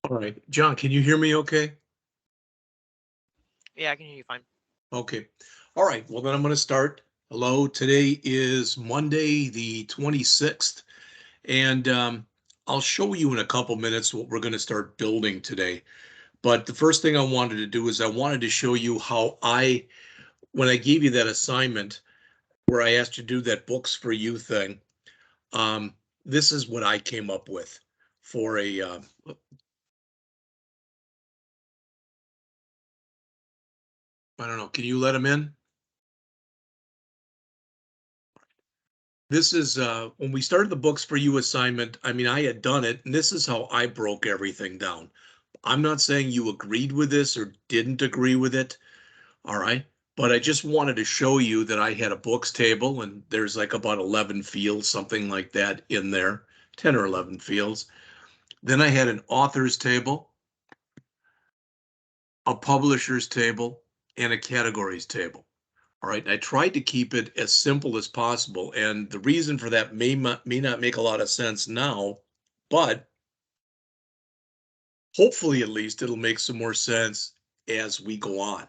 All right, John, can you hear me okay? Yeah, I can hear you fine. Okay. All right, well then I'm going to start. Hello, today is Monday, the 26th, and I'll show you in a couple minutes what we're going to start building today. But the first thing I wanted to do is I wanted to show you how when I gave you that assignment where I asked you to do that books for you thing, um, this is what I came up with for I don't know, can you let him in? This is when we started the books for you assignment. I mean, I had done it, and this is how I broke everything down. I'm not saying you agreed with this or didn't agree with it. All right. But I just wanted to show you that I had a books table and there's like about 11 fields, something like that in there, 10 or 11 fields. Then I had an authors table, a publishers table, and a categories table. All right, I tried to keep it as simple as possible, and the reason for that may not make a lot of sense now, but hopefully at least it'll make some more sense as we go on.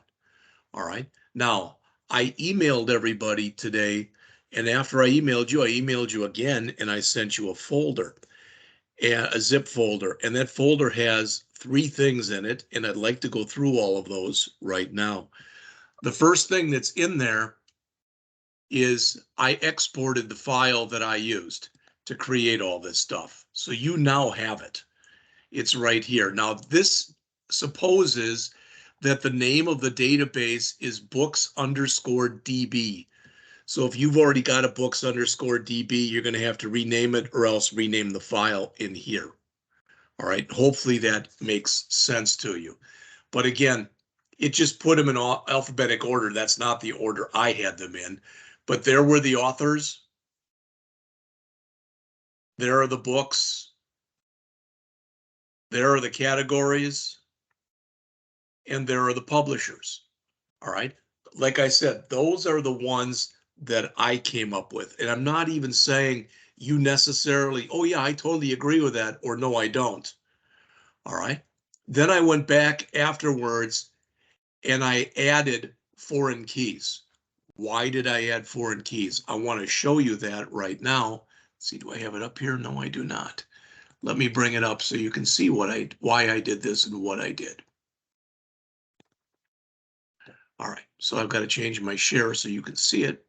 All right. Now, I emailed everybody today, and after I emailed you again, and I sent you a folder, a zip folder, and that folder has 3 things in it, and I'd like to go through all of those right now. The first thing that's in there is I exported the file that I used to create all this stuff. So you now have it. It's right here. Now this supposes that the name of the database is books_DB. So if you've already got a books_DB, you're going to have to rename it or else rename the file in here. All right. Hopefully that makes sense to you. But again, it just put them in alphabetic order. That's not the order I had them in. But there were the authors. There are the books. There are the categories. And there are the publishers. All right. Like I said, those are the ones that I came up with. And I'm not even saying you necessarily, oh, yeah, I totally agree with that, or no, I don't. All right. Then I went back afterwards and I added foreign keys. Why did I add foreign keys? I want to show you that right now. Let's see, do I have it up here? No, I do not. Let me bring it up so you can see why I did this and what I did. All right, so I've got to change my share so you can see it.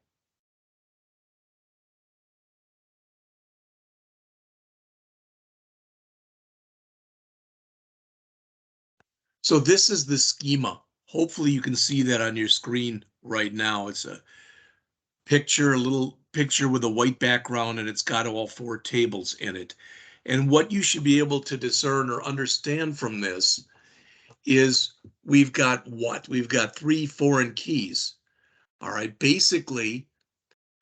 So this is the schema. Hopefully you can see that on your screen right now. It's a picture, a little picture with a white background, and it's got all 4 tables in it. And what you should be able to discern or understand from this is we've got what? We've got 3 foreign keys. All right, basically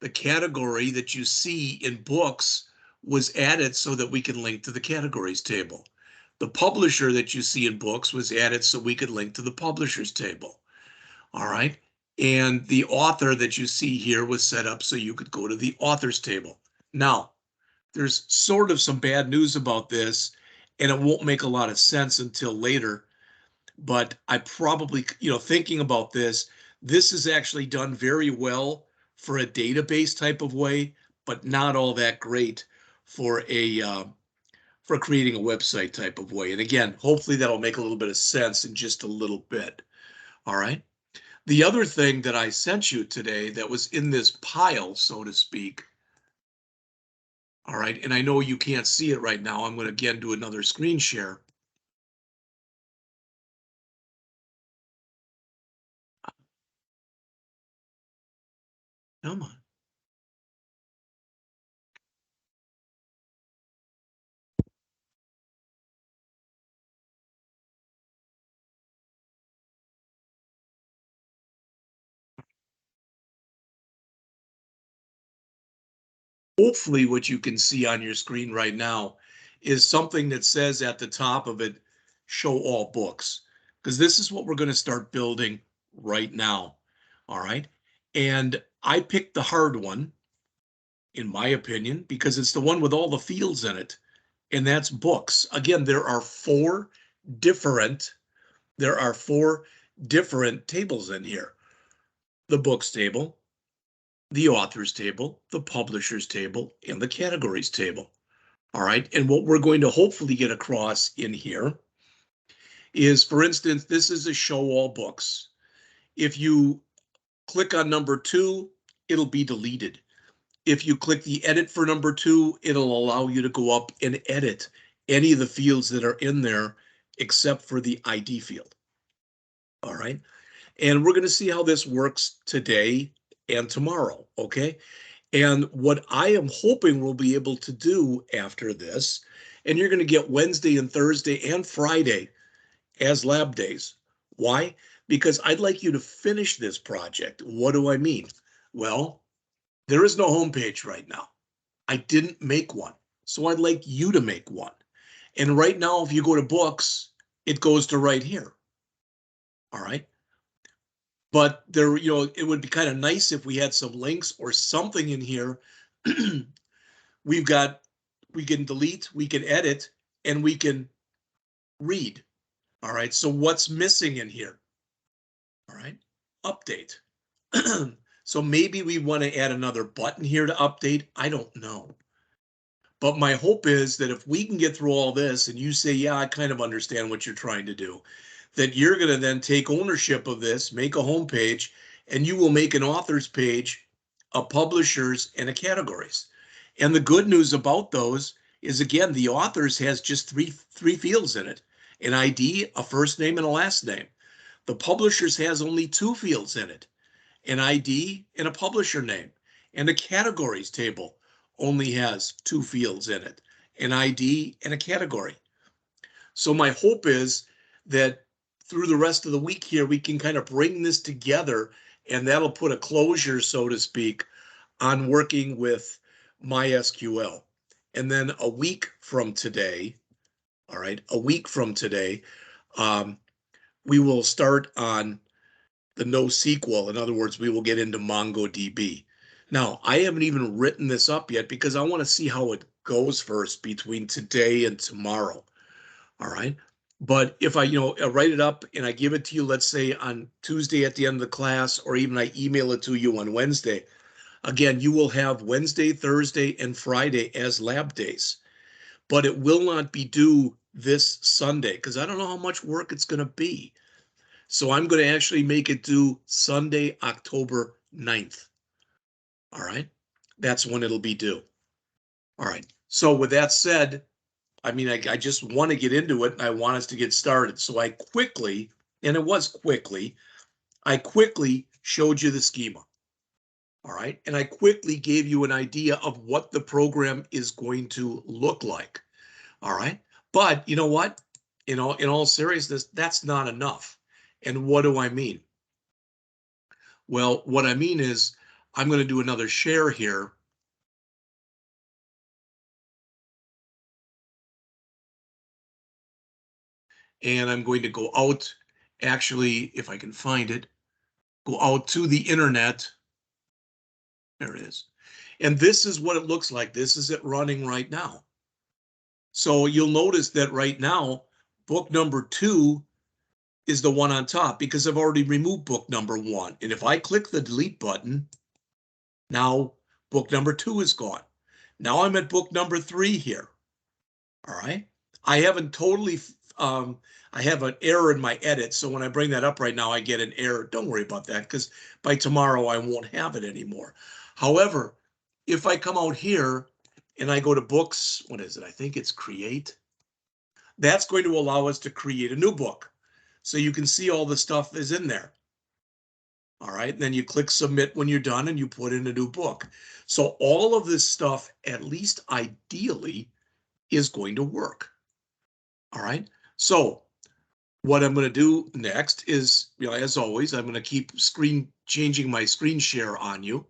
the category that you see in books was added so that we can link to the categories table. The publisher that you see in books was added so we could link to the publishers table. All right. And the author that you see here was set up so you could go to the authors table. Now, there's sort of some bad news about this, and it won't make a lot of sense until later. But I probably, thinking about this, this is actually done very well for a database type of way, but not all that great for for creating a website type of way. And again, hopefully that'll make a little bit of sense in just a little bit. All right. The other thing that I sent you today that was in this pile, so to speak. All right. And I know you can't see it right now. I'm going to again do another screen share. Come on. Hopefully what you can see on your screen right now is something that says at the top of it, show all books, because this is what we're going to start building right now. All right. And I picked the hard one, in my opinion, because it's the one with all the fields in it, and that's books. Again, there are 4 different, there are 4 different tables in here. The books table, the authors table, the publishers table, and the categories table. All right, and what we're going to hopefully get across in here is, for instance, this is a show all books. If you click on number 2, it'll be deleted. If you click the edit for number 2, it'll allow you to go up and edit any of the fields that are in there except for the ID field. All right, and we're going to see how this works today and tomorrow, okay? And what I am hoping we'll be able to do after this, and you're going to get Wednesday and Thursday and Friday as lab days. Why? Because I'd like you to finish this project. What do I mean? Well, there is no homepage right now. I didn't make one. So I'd like you to make one. And right now, if you go to books, it goes to right here. All right. But there, it would be kind of nice if we had some links or something in here. We can delete, we can edit, and we can read. All right. So what's missing in here? All right. Update. So maybe we want to add another button here to update. I don't know. But my hope is that if we can get through all this and you say, yeah, I kind of understand what you're trying to do, that you're going to then take ownership of this, make a homepage, and you will make an author's page, a publisher's, and a categories. And the good news about those is, again, the author's has just three fields in it: an ID, a first name, and a last name. The publisher's has only 2 fields in it: an ID and a publisher name. And the categories table only has 2 fields in it: an ID and a category. So my hope is that through the rest of the week here, we can kind of bring this together, and that'll put a closure, so to speak, on working with MySQL. And then a week from today, all right, a week from today, we will start on the NoSQL. In other words, we will get into MongoDB. Now, I haven't even written this up yet because I want to see how it goes first between today and tomorrow. All right. But if I, write it up and I give it to you, let's say on Tuesday at the end of the class, or even I email it to you on Wednesday, again, you will have Wednesday, Thursday, and Friday as lab days. But it will not be due this Sunday because I don't know how much work it's going to be. So I'm going to actually make it due Sunday, October 9th. All right. That's when it'll be due. All right. So with that said, I mean, I just want to get into it and I want us to get started. So I quickly showed you the schema. All right. And I quickly gave you an idea of what the program is going to look like. All right. But you know what? In all seriousness, that's not enough. And what do I mean? Well, what I mean is I'm going to do another share here. And I'm going to go out, actually, if I can find it, go out to the internet. There it is. And this is what it looks like. This is it running right now. So you'll notice that right now, book number 2 is the one on top because I've already removed book number 1. And if I click the delete button, now book number 2 is gone. Now I'm at book number 3 here. All right. I haven't totally, I have an error in my edit. So when I bring that up right now, I get an error. Don't worry about that because by tomorrow I won't have it anymore. However, if I come out here and I go to books, what is it? I think it's create. That's going to allow us to create a new book. So you can see all the stuff is in there. All right. And then you click submit when you're done and you put in a new book. So all of this stuff, at least ideally, is going to work. All right. So what I'm going to do next is, as always, I'm going to keep changing my screen share on you.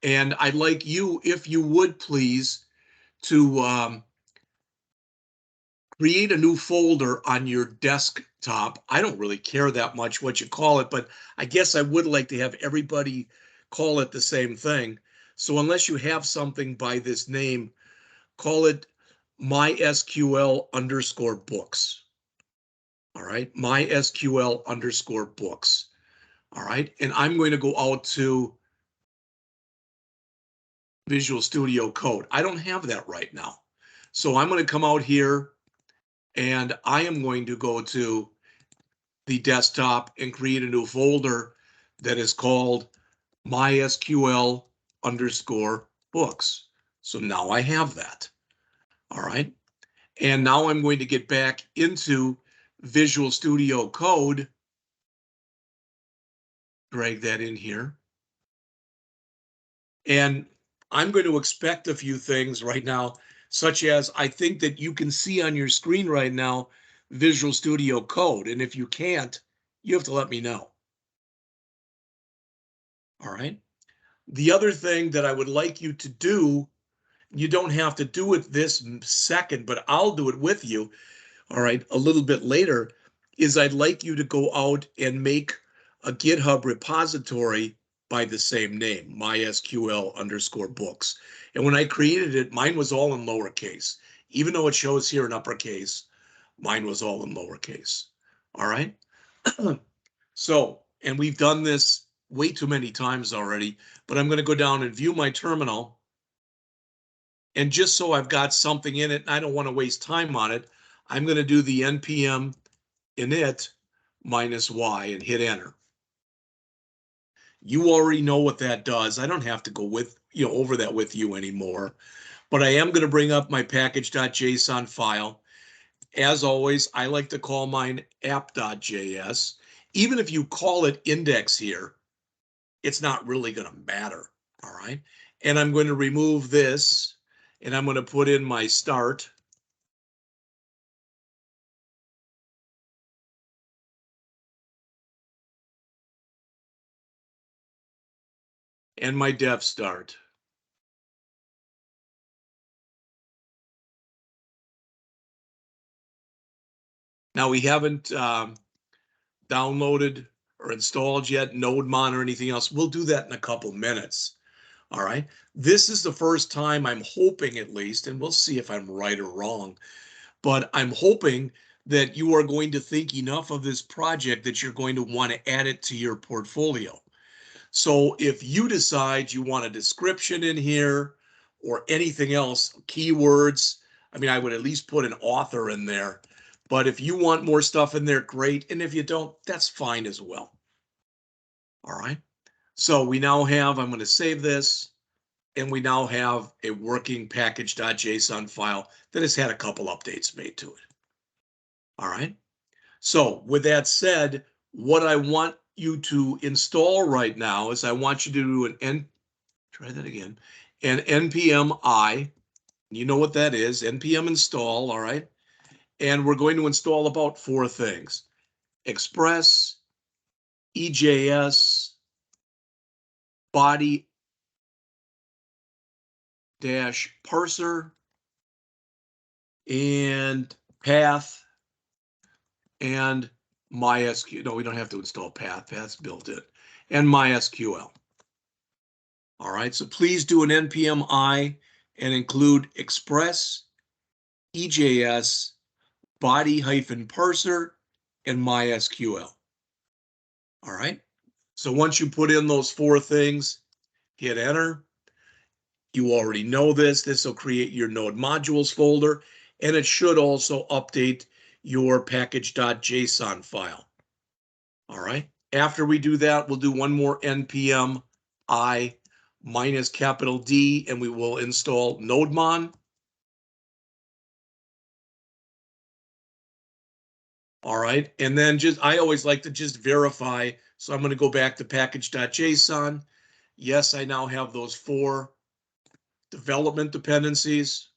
And I'd like you, if you would please, to create a new folder on your desktop. I don't really care that much what you call it, but I guess I would like to have everybody call it the same thing. So unless you have something by this name, call it MySQL_books. All right, MySQL_books. All right, and I'm going to go out to Visual Studio Code. I don't have that right now. So I'm going to come out here and I am going to go to the desktop and create a new folder that is called MySQL_books. So now I have that. All right. And now I'm going to get back into Visual Studio Code, drag that in here. And I'm going to expect a few things right now, such as I think that you can see on your screen right now Visual Studio Code. And if you can't, you have to let me know. All right. The other thing that I would like you to do, you don't have to do it this second, but I'll do it with you, all right, a little bit later, is I'd like you to go out and make a GitHub repository by the same name, MySQL_books. And when I created it, mine was all in lowercase. Even though it shows here in uppercase, mine was all in lowercase. All right. So, and we've done this way too many times already, but I'm going to go down and view my terminal. And just so I've got something in it, and I don't want to waste time on it, I'm going to do the npm init -y and hit enter. You already know what that does. I don't have to go over that with you anymore, but I am going to bring up my package.json file. As always, I like to call mine app.js. Even if you call it index here, it's not really going to matter. All right. And I'm going to remove this and I'm going to put in my start. And my dev start. Now we haven't downloaded or installed yet NodeMon or anything else. We'll do that in a couple minutes. All right. This is the first time I'm hoping, at least, and we'll see if I'm right or wrong, but I'm hoping that you are going to think enough of this project that you're going to want to add it to your portfolio. So if you decide you want a description in here or anything else, keywords, I mean, I would at least put an author in there. But if you want more stuff in there, great. And if you don't, that's fine as well. All right. So we now have, I'm going to save this, and we now have a working package.json file that has had a couple updates made to it. All right. So with that said, what I want you to install right now is I want you to do try that again, an npm I, you know what that is, npm install, all right? And we're going to install about 4 things: Express, EJS, body dash parser, and path, and MySQL. No, we don't have to install path. Path's built in. And MySQL. All right, so please do an npm I and include Express, EJS, body-parser, and MySQL. All right, so once you put in those 4 things, hit enter. You already know this. This will create your node modules folder, and it should also update your package.json file. All right, after we do that, we'll do one more npm I -D, and we will install NodeMon. All right, and then I always like to just verify. So I'm going to go back to package.json. Yes, I now have those 4 development dependencies.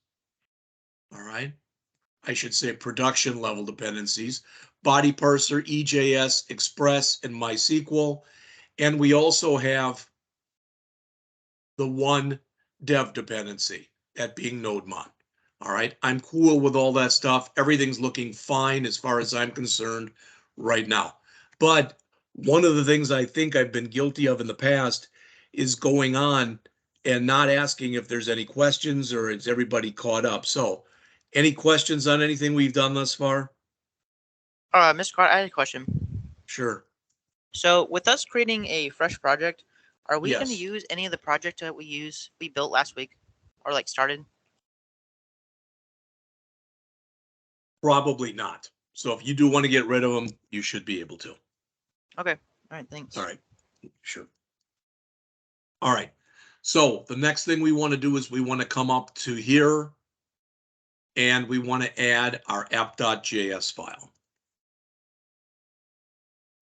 All right, I should say production level dependencies: body parser, EJS, Express, and MySQL. And we also have the one dev dependency, that being NodeMon. All right, I'm cool with all that stuff. Everything's looking fine as far as I'm concerned right now. But one of the things I think I've been guilty of in the past is going on and not asking if there's any questions or is everybody caught up. So any questions on anything we've done thus far? Mr. Scott, I had a question. Sure. So, with us creating a fresh project, are we going to Yes. use any of the project that we built last week, or like started? Probably not. So if you do want to get rid of them, you should be able to. Okay. All right. All Thanks. right. Sure. All right. So the next thing we want to do is we want to come up to here and we want to add our app.js file.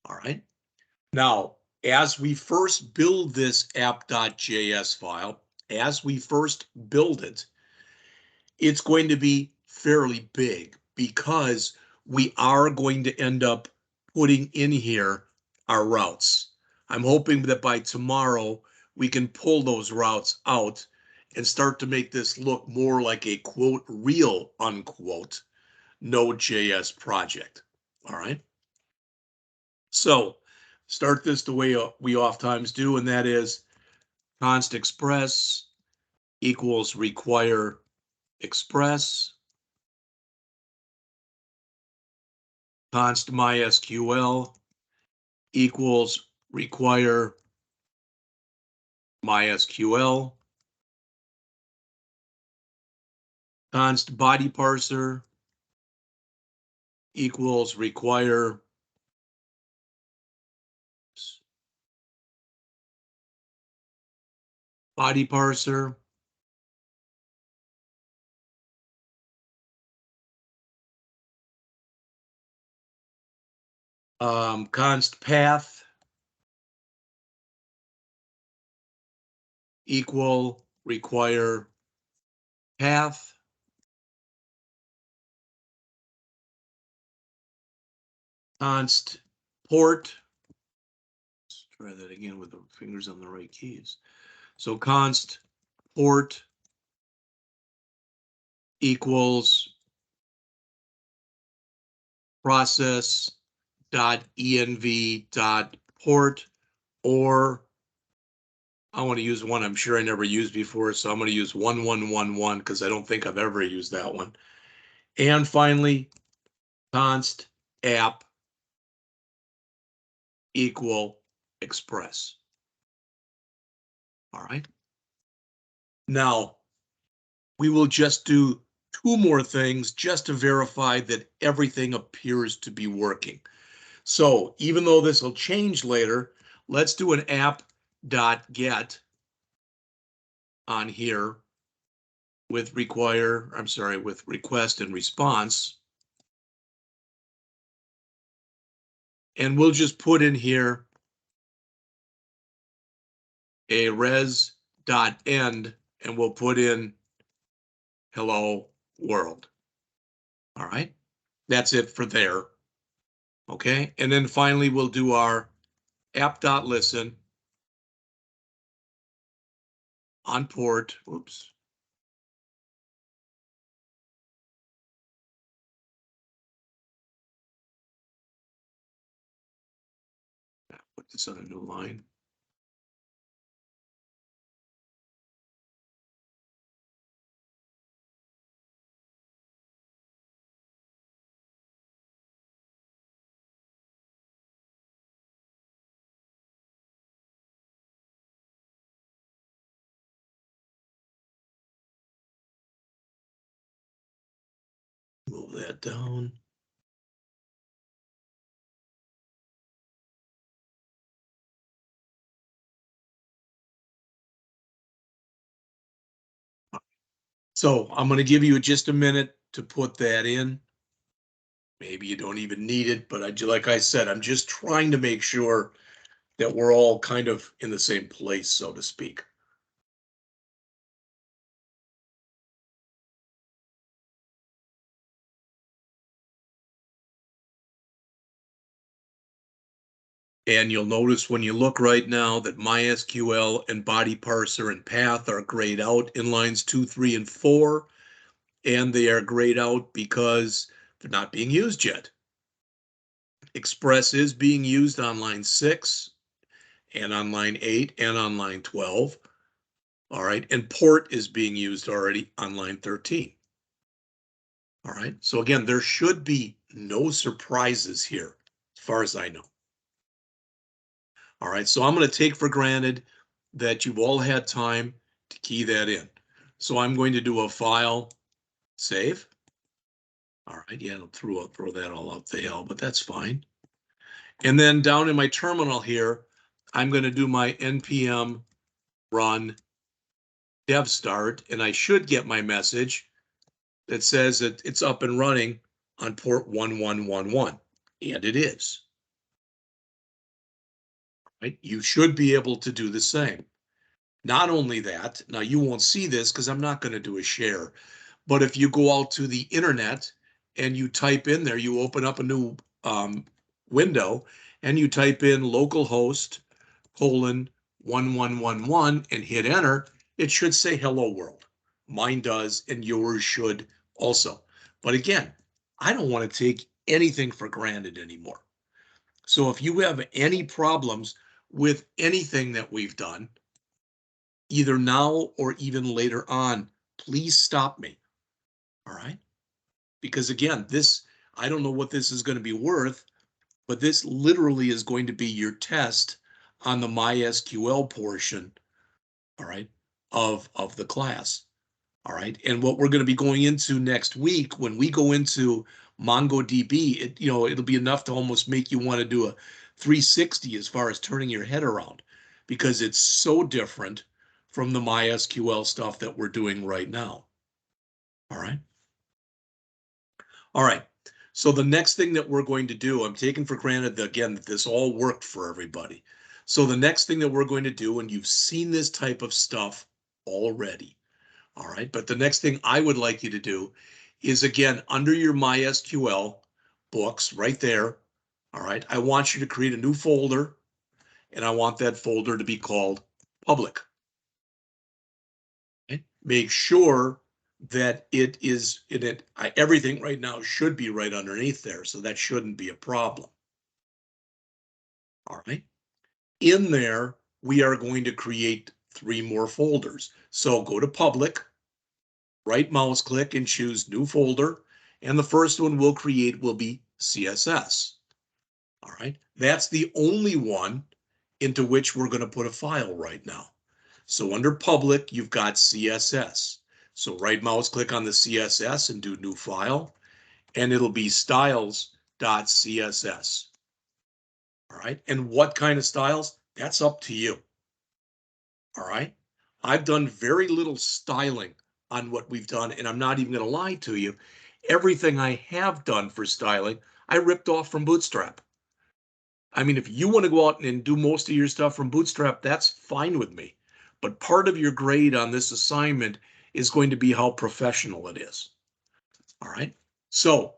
All right. Now, as we first build this app.js file, as we first build it, it's going to be fairly big because we are going to end up putting in here our routes. I'm hoping that by tomorrow we can pull those routes out and start to make this look more like a quote real unquote Node.js project. All right. So start this the way we oftentimes do, and that is const express equals require express const MySQL equals require MySQL. Const body parser equals require body parser. Const path equal require path. Const port. Let's try that again with the fingers on the right keys. So const port equals process.env.port, or I want to use one I'm sure I never used before, so I'm going to use 1111 because I don't think I've ever used that one. And finally, const app equal express. All right. Now, we will just do two more things just to verify that everything appears to be working. So even though this will change later, let's do an app.get on here with with request and response. And we'll just put in here a res.end and we'll put in hello world. All right, that's it for there. Okay, and then finally we'll do our app.listen on port. Oops. Put this on a new line. Move that down. So I'm going to give you just a minute to put that in. Maybe you don't even need it, but like I said, I'm just trying to make sure that we're all kind of in the same place, so to speak. And you'll notice when you look right now that MySQL and body parser and path are grayed out in lines 2, 3, and 4. And they are grayed out because they're not being used yet. Express is being used on line 6 and on line 8 and on line 12. All right, and port is being used already on line 13. All right. So again, there should be no surprises here as far as I know. All right. So I'm going to take for granted that you've all had time to key that in. So I'm going to do a file save. All right. Yeah, I'll throw that all out the hell, but that's fine. And then down in my terminal here, I'm going to do my npm run dev start, and I should get my message that says that it's up and running on port 1111, and it is. Right? You should be able to do the same. Not only that, now you won't see this because I'm not going to do a share, but if you go out to the internet and you type in there, you open up a new window and you type in localhost colon 1111 and hit enter, it should say hello world. Mine does, and yours should also. But again, I don't want to take anything for granted anymore. So if you have any problems with anything that we've done, either now or even later on, please stop me. All right. Because again, I don't know what this is going to be worth, but this literally is going to be your test on the MySQL portion, all right, of the class. All right. And what we're going to be going into next week when we go into MongoDB, it'll be enough to almost make you want to do a 360 as far as turning your head around because it's so different from the MySQL stuff that we're doing right now. All right. All right. So the next thing that we're going to do, I'm taking for granted that, again, that this all worked for everybody. So the next thing that we're going to do, and you've seen this type of stuff already, all right, but the next thing I would like you to do is, again, under your MySQL books right there, all right, I want you to create a new folder, and I want that folder to be called public. Okay? Make sure that it is in it. Everything right now should be right underneath there, so that shouldn't be a problem. All right. In there, we are going to create 3 more folders. So go to public, right mouse click and choose new folder. And the first one we'll create will be CSS. All right. That's the only one into which we're going to put a file right now. So under public, you've got CSS. So right mouse click on the CSS and do new file, and it'll be styles.css. All right. And what kind of styles? That's up to you. All right. I've done very little styling on what we've done, and I'm not even going to lie to you. Everything I have done for styling, I ripped off from Bootstrap. I mean, if you want to go out and do most of your stuff from Bootstrap, that's fine with me. But part of your grade on this assignment is going to be how professional it is. All right. So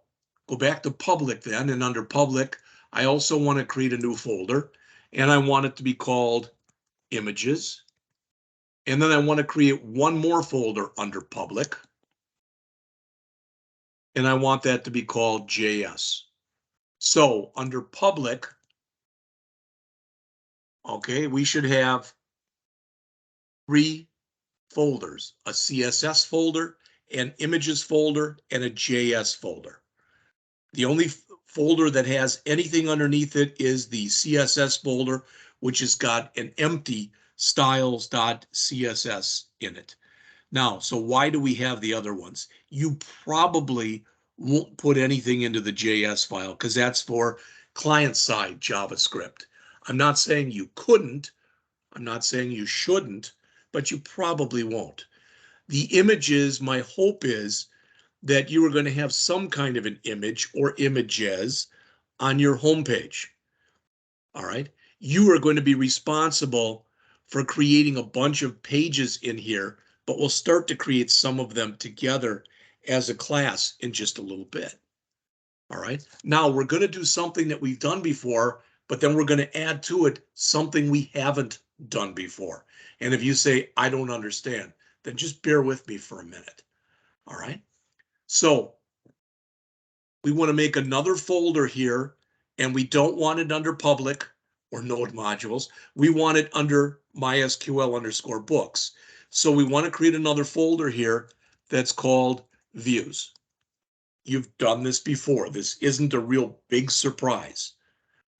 go back to public then, and under public, I also want to create a new folder, and I want it to be called images. And then I want to create one more folder under public, and I want that to be called JS. So under public, okay, we should have 3 folders, a CSS folder, an images folder, and a JS folder. The only folder that has anything underneath it is the CSS folder, which has got an empty styles.css in it. Now, so why do we have the other ones? You probably won't put anything into the JS file because that's for client-side JavaScript. I'm not saying you couldn't, I'm not saying you shouldn't, but you probably won't. The images, my hope is that you are going to have some kind of an image or images on your homepage. All right. You are going to be responsible for creating a bunch of pages in here, but we'll start to create some of them together as a class in just a little bit. All right. Now we're going to do something that we've done before, but then we're going to add to it something we haven't done before. And if you say, I don't understand, then just bear with me for a minute. All right. So we want to make another folder here, and we don't want it under public or node modules. We want it under MySQL_books. So we want to create another folder here that's called views. You've done this before. This isn't a real big surprise.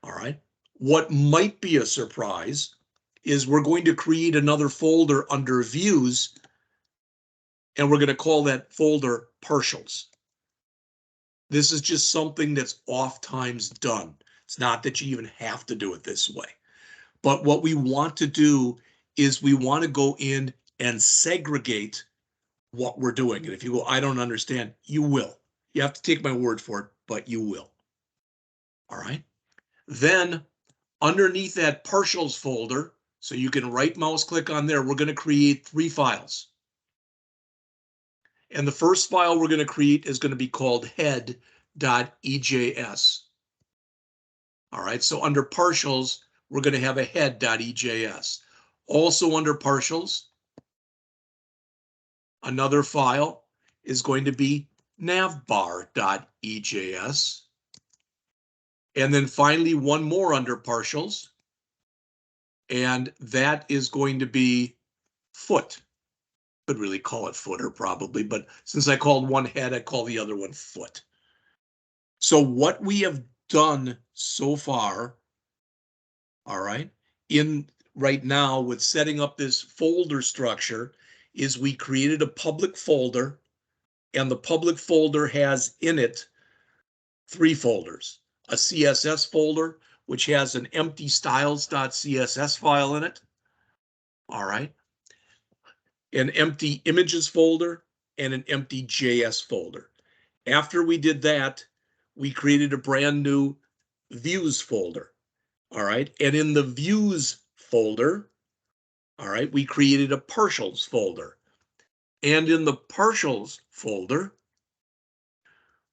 All right. What might be a surprise is we're going to create another folder under views, and we're going to call that folder partials. This is just something that's oftentimes done. It's not that you even have to do it this way. But what we want to do is we want to go in and segregate what we're doing. And if you go, I don't understand, you will. You have to take my word for it, but you will. All right. Then underneath that partials folder, so you can right mouse click on there, we're going to create 3 files. And the first file we're going to create is going to be called head.ejs. All right, so under partials, we're going to have a head.ejs. Also under partials, another file is going to be navbar.ejs. And then finally, one more under partials, and that is going to be foot. Could really call it footer probably, but since I called one head, I call the other one foot. So what we have done so far, all right, in right now with setting up this folder structure is we created a public folder, and the public folder has in it 3 folders. A CSS folder, which has an empty styles.css file in it. All right. An empty images folder and an empty JS folder. After we did that, we created a brand new views folder. All right. And in the views folder, all right, we created a partials folder. And in the partials folder,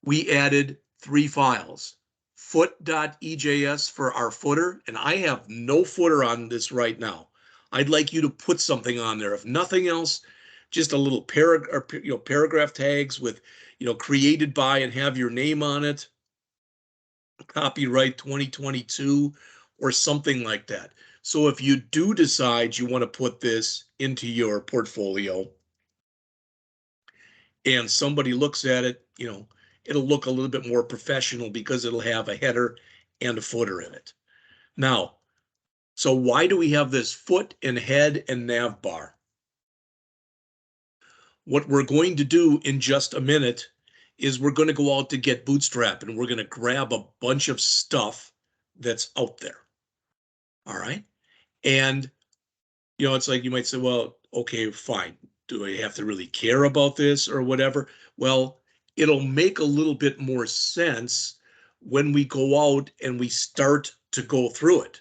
we added 3 files. Foot.ejs for our footer, and I have no footer on this right now. I'd like you to put something on there. If nothing else, just a little paragraph tags with, created by and have your name on it. Copyright 2022 or something like that. So if you do decide you want to put this into your portfolio and somebody looks at it, it'll look a little bit more professional because it'll have a header and a footer in it. Now, so why do we have this foot and head and nav bar? What we're going to do in just a minute is we're going to go out to get Bootstrap, and we're going to grab a bunch of stuff that's out there. All right. And, it's like you might say, well, okay, fine. Do I have to really care about this or whatever? Well, it'll make a little bit more sense when we go out and we start to go through it.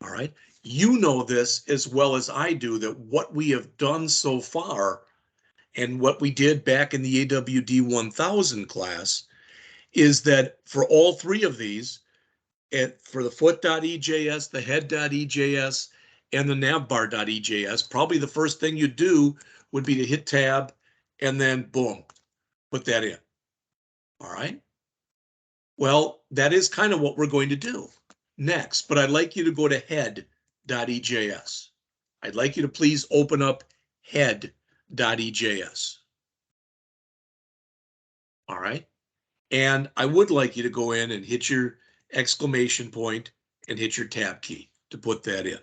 All right. You know this as well as I do, that what we have done so far and what we did back in the AWD1111 class is that for all 3 of these, for the foot.ejs, the head.ejs, and the navbar.ejs, probably the first thing you do would be to hit tab and then boom, put that in. All right. Well, that is kind of what we're going to do next, but I'd like you to go to head.ejs. I'd like you to please open up head.ejs. All right. And I would like you to go in and hit your exclamation point and hit your tab key to put that in.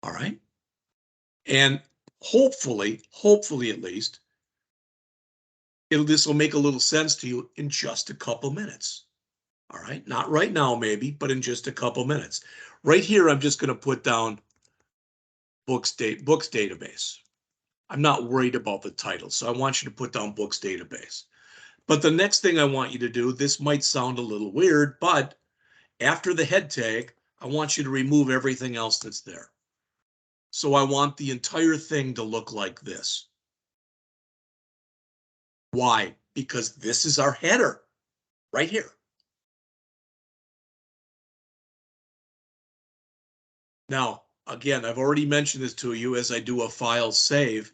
All right. And hopefully at least, this will make a little sense to you in just a couple minutes. All right. Not right now, maybe, but in just a couple minutes. Right here, I'm just going to put down books database. I'm not worried about the title, so I want you to put down books database. But the next thing I want you to do, this might sound a little weird, but after the head tag, I want you to remove everything else that's there. So I want the entire thing to look like this. Why? Because this is our header right here. Now, again, I've already mentioned this to you as I do a file save.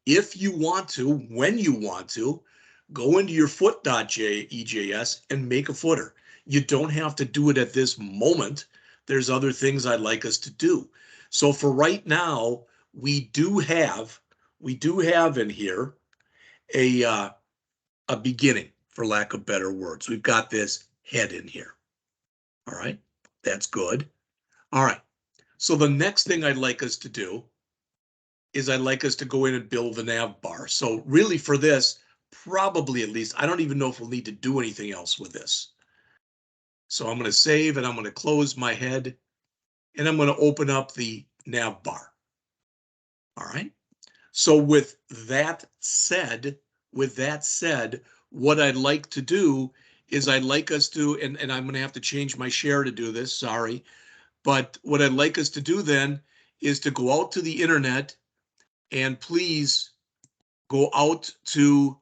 If you want to, when you want to, go into your foot.ejs and make a footer. You don't have to do it at this moment. There's other things I'd like us to do. So for right now, we do have in here a a beginning, for lack of better words. We've got this head in here. All right, that's good. All right, so the next thing I'd like us to do is I'd like us to go in and build the nav bar. So really for this, probably at least, I don't even know if we'll need to do anything else with this. So I'm going to save and I'm going to close my head and I'm going to open up the nav bar. All right. So with that said, what I'd like to do is I'd like us to, and I'm going to have to change my share to do this, sorry. But what I'd like us to do then is to go out to the internet and please go out to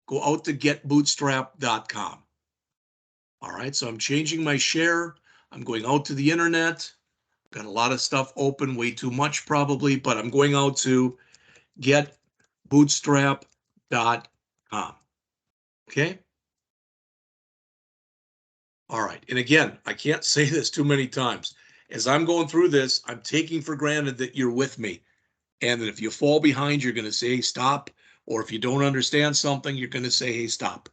getbootstrap.com. All right, so I'm changing my share. I'm going out to the internet. Got a lot of stuff open, way too much probably, but I'm going out to getbootstrap.com. Okay. All right. And again, I can't say this too many times. As I'm going through this, I'm taking for granted that you're with me. And that if you fall behind, you're going to say, hey, stop. Or if you don't understand something, you're going to say, hey, stop.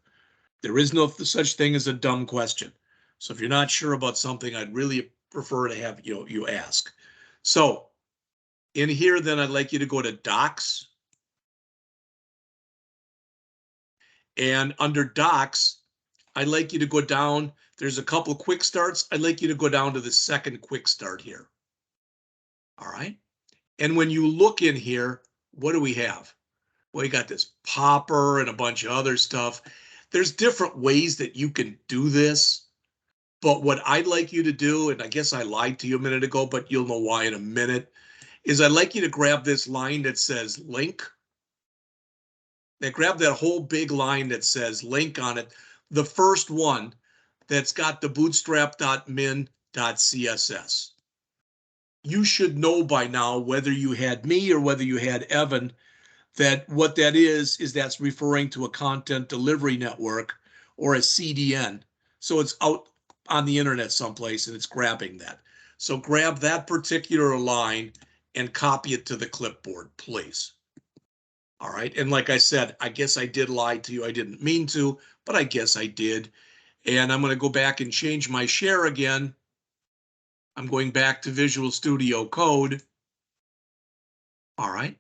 There is no such thing as a dumb question. So if you're not sure about something, I'd really prefer to have you ask. So in here, then I'd like you to go to Docs. And under Docs, I'd like you to go down. There's a couple quick starts. I'd like you to go down to the second quick start here. All right. And when you look in here, what do we have? Well, you got this popper and a bunch of other stuff. There's different ways that you can do this. But what I'd like you to do, and I guess I lied to you a minute ago, but you'll know why in a minute, is I'd like you to grab this line that says link. Now grab that whole big line that says link on it. The first one that's got the bootstrap.min.css. You should know by now, whether you had me or whether you had Evan, that what that is that's referring to a content delivery network or a CDN. So it's out on the internet someplace and it's grabbing that. So grab that particular line and copy it to the clipboard, please. All right. And like I said, I guess I did lie to you. I didn't mean to, but I guess I did. And I'm going to go back and change my share again. I'm going back to Visual Studio Code. All right.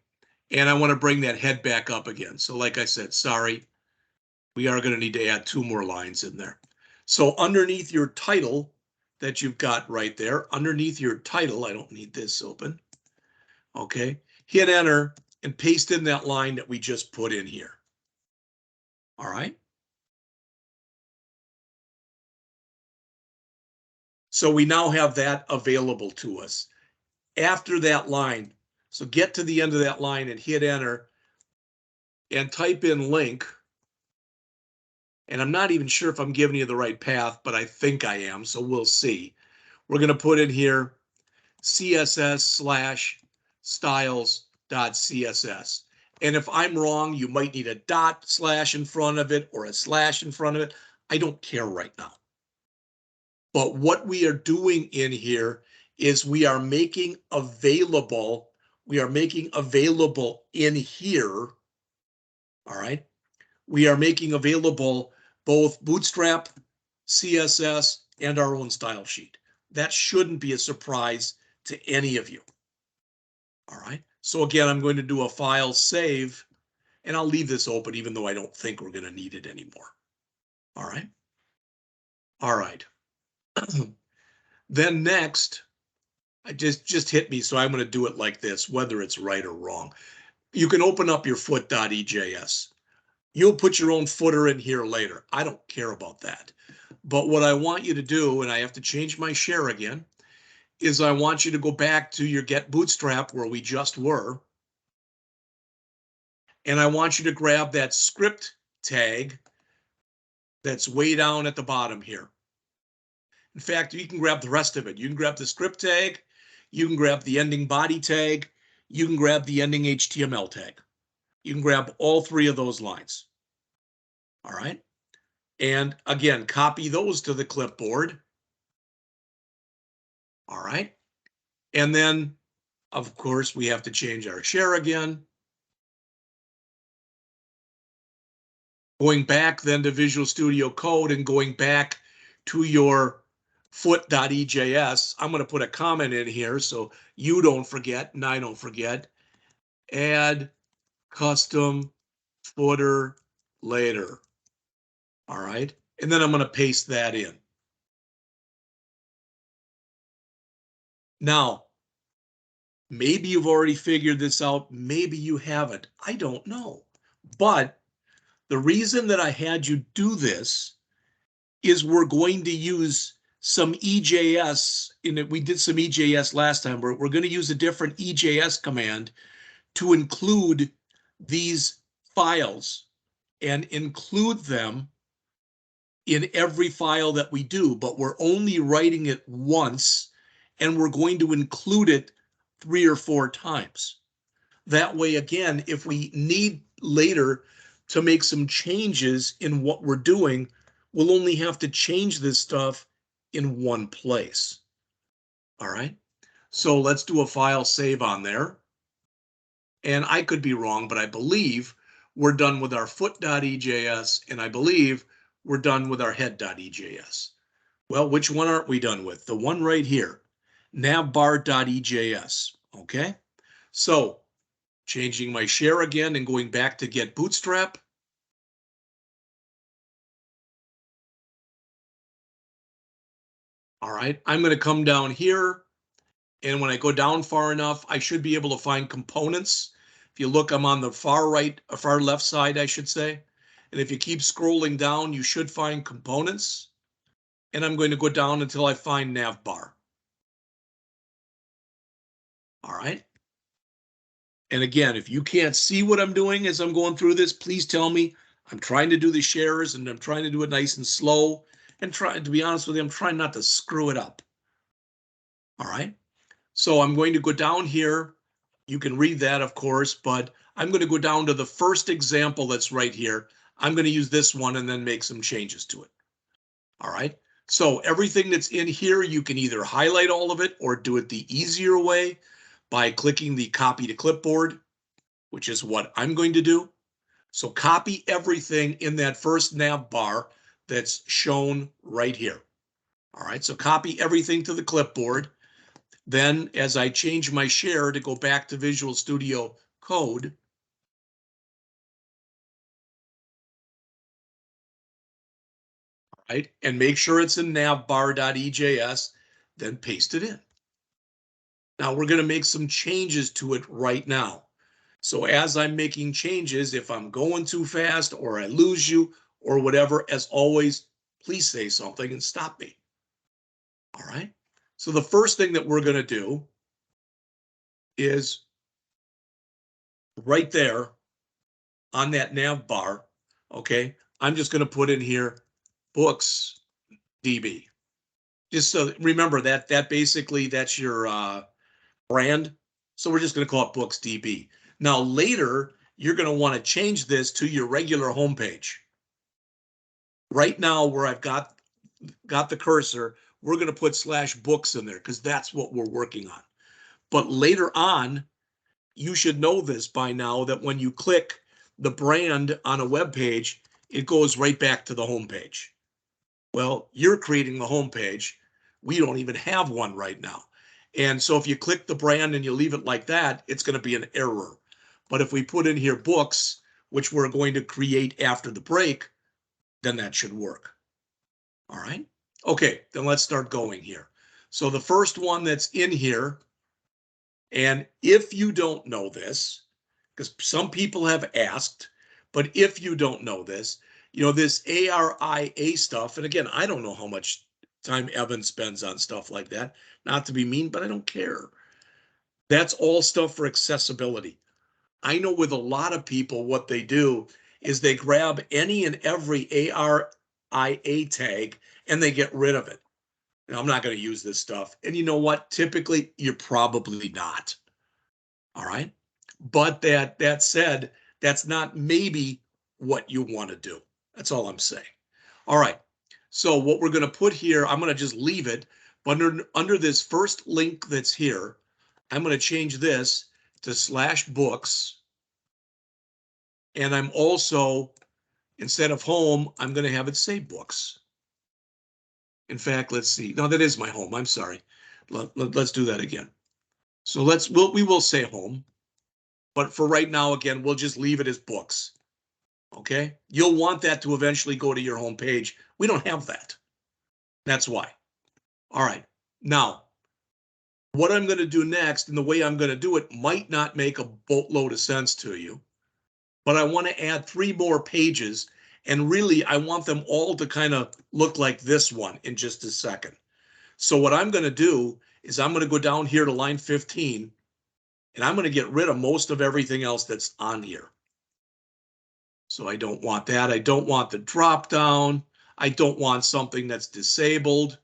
And I want to bring that head back up again. So like I said, sorry, we are going to need to add 2 more lines in there. So underneath your title that you've got right there, underneath your title, I don't need this open. Okay. Hit enter and paste in that line that we just put in here. All right. So we now have that available to us. After that line, so get to the end of that line and hit enter and type in link. And I'm not even sure if I'm giving you the right path, but I think I am, so we'll see. We're going to put in here css/styles.css. And if I'm wrong, you might need a dot slash in front of it or a slash in front of it. I don't care right now. But what we are doing in here is we are making available in here, all right? We are making available both Bootstrap, CSS, and our own style sheet. That shouldn't be a surprise to any of you. All right. So again, I'm going to do a file save, and I'll leave this open even though I don't think we're going to need it anymore. All right. All right. Then next, I just hit me, so I'm going to do it like this, whether it's right or wrong. You can open up your foot.ejs. You'll put your own footer in here later. I don't care about that. But what I want you to do, and I have to change my share again, is I want you to go back to your Get Bootstrap where we just were. And I want you to grab that script tag that's way down at the bottom here. In fact, you can grab the rest of it. You can grab the script tag, you can grab the ending body tag, you can grab the ending HTML tag. You can grab all 3 of those lines. All right. And again, copy those to the clipboard. All right. And then, of course, we have to change our share again. Going back then to Visual Studio Code and going back to your foot.ejs, I'm going to put a comment in here so you don't forget and I don't forget. Add custom footer later. All right. And then I'm going to paste that in. Now, maybe you've already figured this out. Maybe you haven't. I don't know. But the reason that I had you do this is we're going to use some EJS. We did some EJS last time. We're going to use a different EJS command to include these files and include them in every file that we do, but we're only writing it once and we're going to include it 3 or 4 times. That way, again, if we need later to make some changes in what we're doing, we'll only have to change this stuff in one place. All right. So let's do a file save on there. And I could be wrong, but I believe we're done with our foot.ejs, and I believe we're done with our head.ejs. Well, which one aren't we done with? The one right here, navbar.ejs. Okay. So changing my share again and going back to get Bootstrap. All right, I'm going to come down here. And when I go down far enough, I should be able to find components. If you look, I'm on the far right, or far left side, I should say. And if you keep scrolling down, you should find components. And I'm going to go down until I find navbar. All right. And again, if you can't see what I'm doing as I'm going through this, please tell me. I'm trying to do the shares and I'm trying to do it nice and slow. And trying to be honest with you, I'm trying not to screw it up. All right. So I'm going to go down here. You can read that, of course, but I'm going to go down to the first example that's right here. I'm going to use this one and then make some changes to it. All right. So everything that's in here, you can either highlight all of it or do it the easier way by clicking the copy to clipboard, which is what I'm going to do. So copy everything in that first nav bar that's shown right here. All right. So copy everything to the clipboard. Then as I change my share to go back to Visual Studio Code, right, and make sure it's in navbar.ejs, then paste it in. Now we're going to make some changes to it right now. So as I'm making changes, if I'm going too fast or I lose you or whatever, as always, please say something and stop me. All right. So the first thing that we're going to do is right there on that nav bar. Okay. I'm just going to put in here books DB. Just so remember that basically that's your brand. So we're just going to call it books DB. Now later, you're going to want to change this to your regular homepage. Right now, where I've got the cursor, we're going to put /books in there because that's what we're working on. But later on, you should know this by now that when you click the brand on a web page, it goes right back to the homepage. Well, you're creating the homepage. We don't even have one right now. And so if you click the brand and you leave it like that, it's going to be an error. But if we put in here books, which we're going to create after the break, then that should work. All right. Okay, then let's start going here. So the first one that's in here, and if you don't know this, because some people have asked, but if you don't know this, this ARIA stuff, and again, I don't know how much time Evan spends on stuff like that, not to be mean, but I don't care. That's all stuff for accessibility. I know with a lot of people, what they do is they grab any and every ARIA tag and they get rid of it. Now, I'm not going to use this stuff. And you know what? Typically, you're probably not. All right. But that said, that's not maybe what you want to do. That's all I'm saying. All right. So what we're going to put here, I'm going to just leave it. But under this first link that's here, I'm going to change this to /books. And I'm also Instead of home, I'm going to have it say books. In fact, let's see. No, that is my home. I'm sorry. Let's do that again. So we will say home, but for right now, again, we'll just leave it as books. Okay. You'll want that to eventually go to your home page. We don't have that. That's why. All right. Now, what I'm going to do next and the way I'm going to do it might not make a boatload of sense to you, but I want to add 3 more pages. And really, I want them all to kind of look like this one in just a second. So what I'm going to do is I'm going to go down here to line 15, and I'm going to get rid of most of everything else that's on here. So I don't want that. I don't want the drop down. I don't want something that's disabled,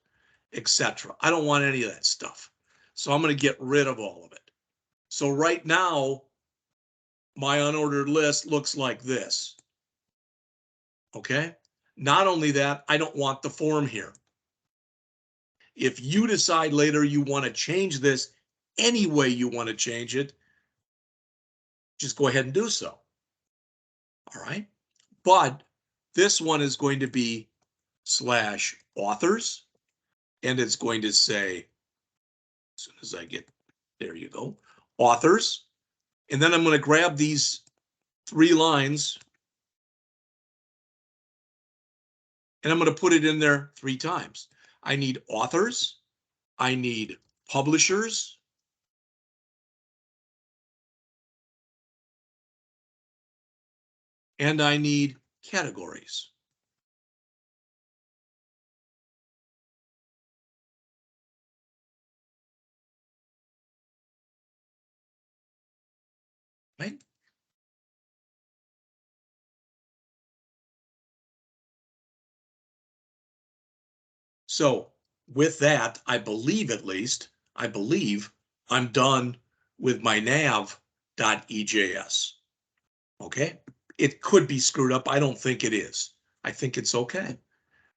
etc. I don't want any of that stuff. So I'm going to get rid of all of it. So right now, my unordered list looks like this. Okay. Not only that, I don't want the form here. If you decide later you want to change this any way you want to change it, just go ahead and do so. All right. But this one is going to be /authors, and it's going to say, as soon as I get, there you go, authors. And then I'm going to grab these 3 lines and I'm going to put it in there 3 times. I need authors, I need publishers, and I need categories. Right? So with that, I believe at least, I'm done with my nav.ejs. Okay? It could be screwed up. I don't think it is. I think it's okay.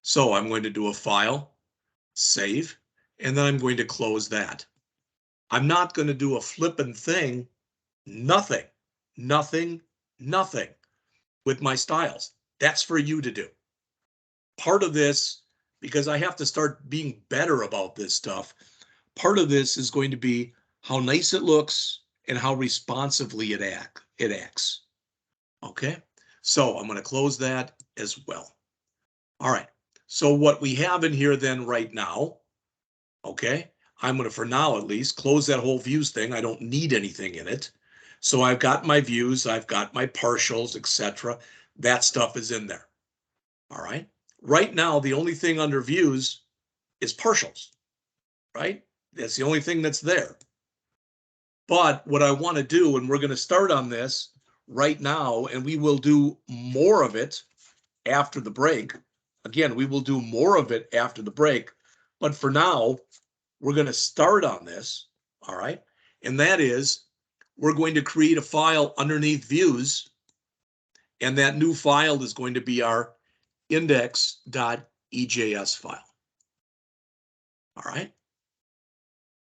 So I'm going to do a file, save, and then I'm going to close that. I'm not going to do a flippin' thing, nothing, nothing, nothing with my styles. That's for you to do. Part of this, because I have to start being better about this stuff, part of this is going to be how nice it looks and how responsively it acts. Okay, so I'm going to close that as well. All right, so what we have in here then right now, okay, I'm going to, for now at least, close that whole views thing. I don't need anything in it. So I've got my views, I've got my partials, etc. That stuff is in there. All right. Right now, the only thing under views is partials, right? That's the only thing that's there. But what I want to do, and we're going to start on this right now, and we will do more of it after the break. Again, we will do more of it after the break. But for now, we're going to start on this. All right. And that is, we're going to create a file underneath views. And that new file is going to be our index.ejs file. All right.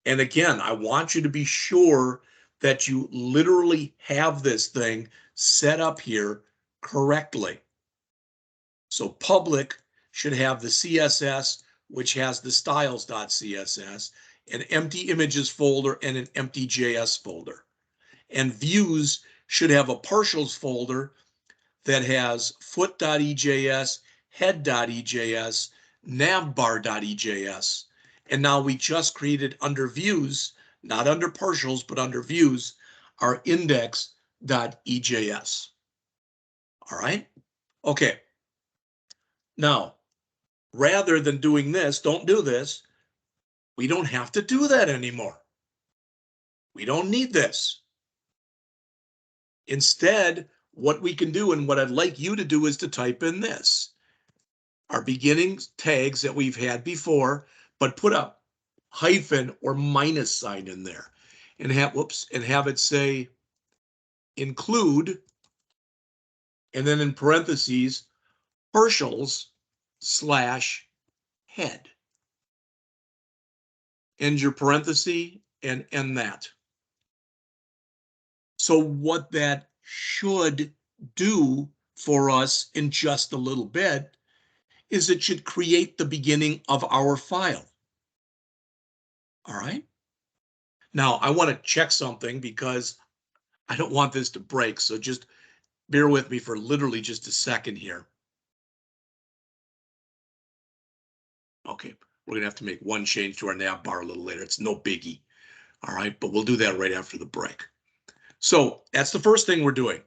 And again, I want you to be sure that you literally have this thing set up here correctly. So public should have the CSS, which has the styles.css, an empty images folder, and an empty JS folder. And views should have a partials folder that has foot.ejs, head.ejs, navbar.ejs. And now we just created under views, not under partials, but under views, our index.ejs. All right. Okay. Now, rather than doing this, don't do this. We don't have to do that anymore. We don't need this. Instead, what we can do, and what I'd like you to do, is to type in this. Our beginning tags that we've had before, but put a hyphen or minus sign in there and have it say include, and then in parentheses, partials / head. End your parenthesis and end that. So what that should do for us in just a little bit is it should create the beginning of our file. All right. Now I want to check something because I don't want this to break. So just bear with me for literally just a second here. Okay. We're going to have to make one change to our nav bar a little later. It's no biggie. All right. But we'll do that right after the break. So that's the first thing we're doing.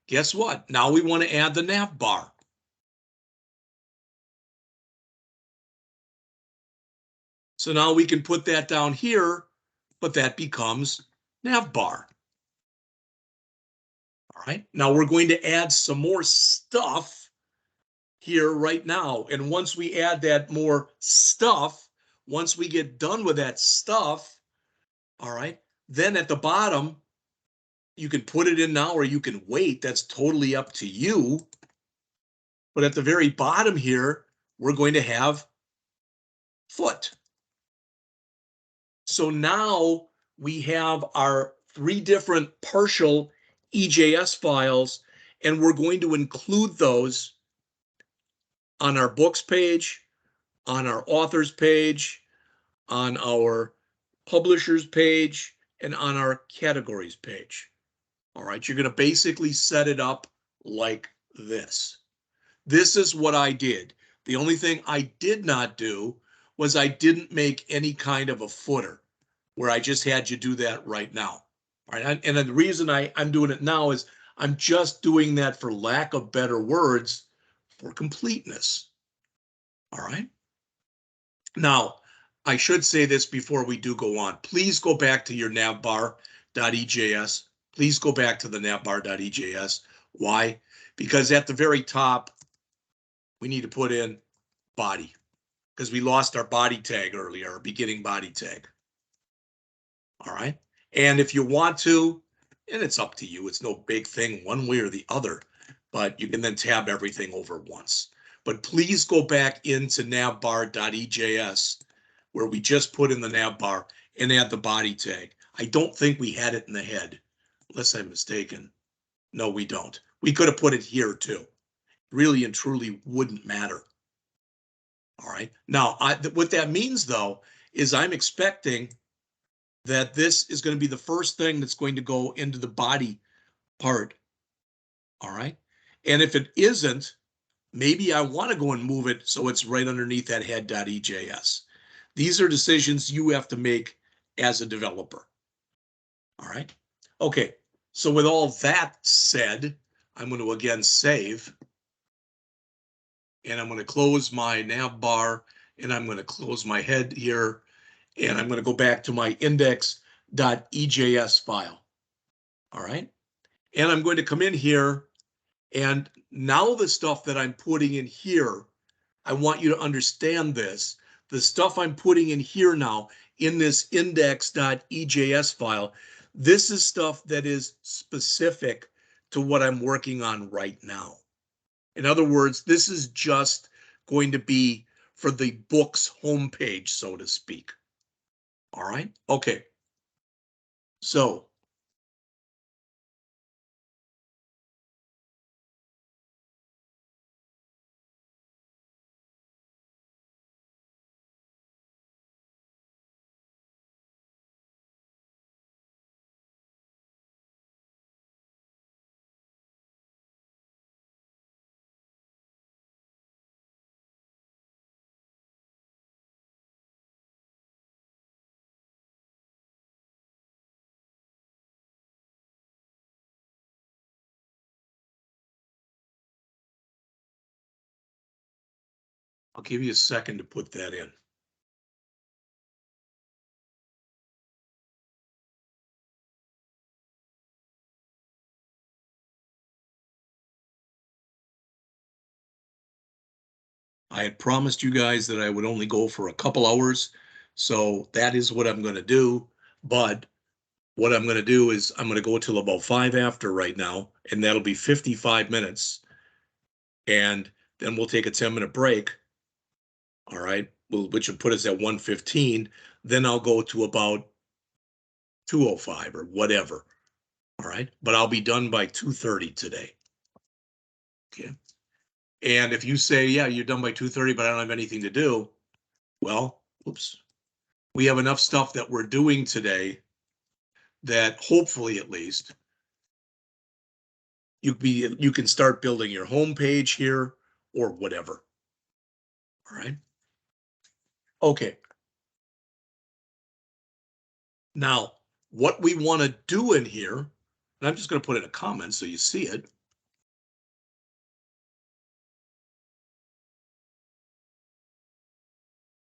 Guess what? Now we want to add the nav bar. So now we can put that down here, but that becomes nav bar. All right. Now we're going to add some more stuff here right now. And once we add that more stuff, once we get done with that stuff, all right, then at the bottom, you can put it in now or you can wait. That's totally up to you. But at the very bottom here, we're going to have foot. So now we have our 3 different partial EJS files, and we're going to include those on our books page, on our authors page, on our publishers page, and on our categories page. All right, you're going to basically set it up like this. This is what I did. The only thing I did not do was I didn't make any kind of a footer where I just had you do that right now. All right, and the reason I'm doing it now is I'm just doing that for lack of better words for completeness. All right. Now, I should say this before we do go on. Please go back to your navbar.ejs. Please go back to the navbar.ejs. Why? Because at the very top, we need to put in body because we lost our body tag earlier, our beginning body tag. All right. And if you want to, and it's up to you, it's no big thing one way or the other, but you can then tab everything over once. But please go back into navbar.ejs where we just put in the navbar and add the body tag. I don't think we had it in the head, unless I'm mistaken. No, we don't. We could have put it here too. Really and truly wouldn't matter. All right. Now, what that means though, is I'm expecting that this is going to be the first thing that's going to go into the body part. All right. And if it isn't, maybe I want to go and move it so it's right underneath that head.ejs. These are decisions you have to make as a developer. All right. Okay. So with all that said, I'm going to again save. And I'm going to close my nav bar and I'm going to close my head here. And I'm going to go back to my index.ejs file. All right. And I'm going to come in here and now the stuff that I'm putting in here, I want you to understand this. The stuff I'm putting in here now in this index.ejs file, this is stuff that is specific to what I'm working on right now. In other words, this is just going to be for the book's homepage, so to speak. All right. Okay. So I'll give you a second to put that in. I had promised you guys that I would only go for a couple hours, so that is what I'm going to do. But what I'm going to do is I'm going to go till about 5 after right now, and that'll be 55 minutes. And then we'll take a 10-minute break. All right, which will put us at 1:15. Then I'll go to about 2:05 or whatever. All right, but I'll be done by 2:30 today. Okay. And if you say, yeah, you're done by 2:30, but I don't have anything to do, well, oops, we have enough stuff that we're doing today that hopefully at least you can start building your home page here or whatever. All right. Okay. Now, what we want to do in here, and I'm just going to put in a comment so you see it.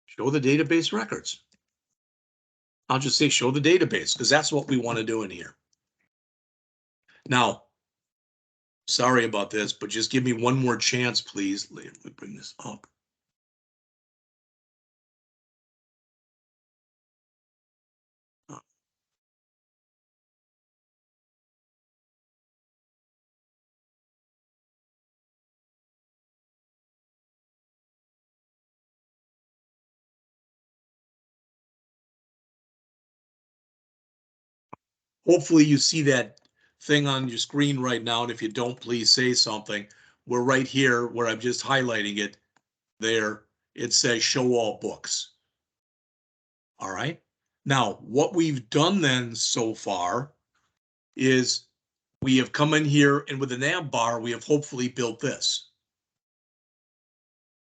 Show the database records. I'll just say show the database because that's what we want to do in here. Now, sorry about this, but just give me one more chance, please. Let me bring this up. Hopefully you see that thing on your screen right now. And if you don't, please say something. We're right here where I'm just highlighting it there. It says show all books. All right. Now, what we've done then so far is we have come in here and with the nav bar, we have hopefully built this.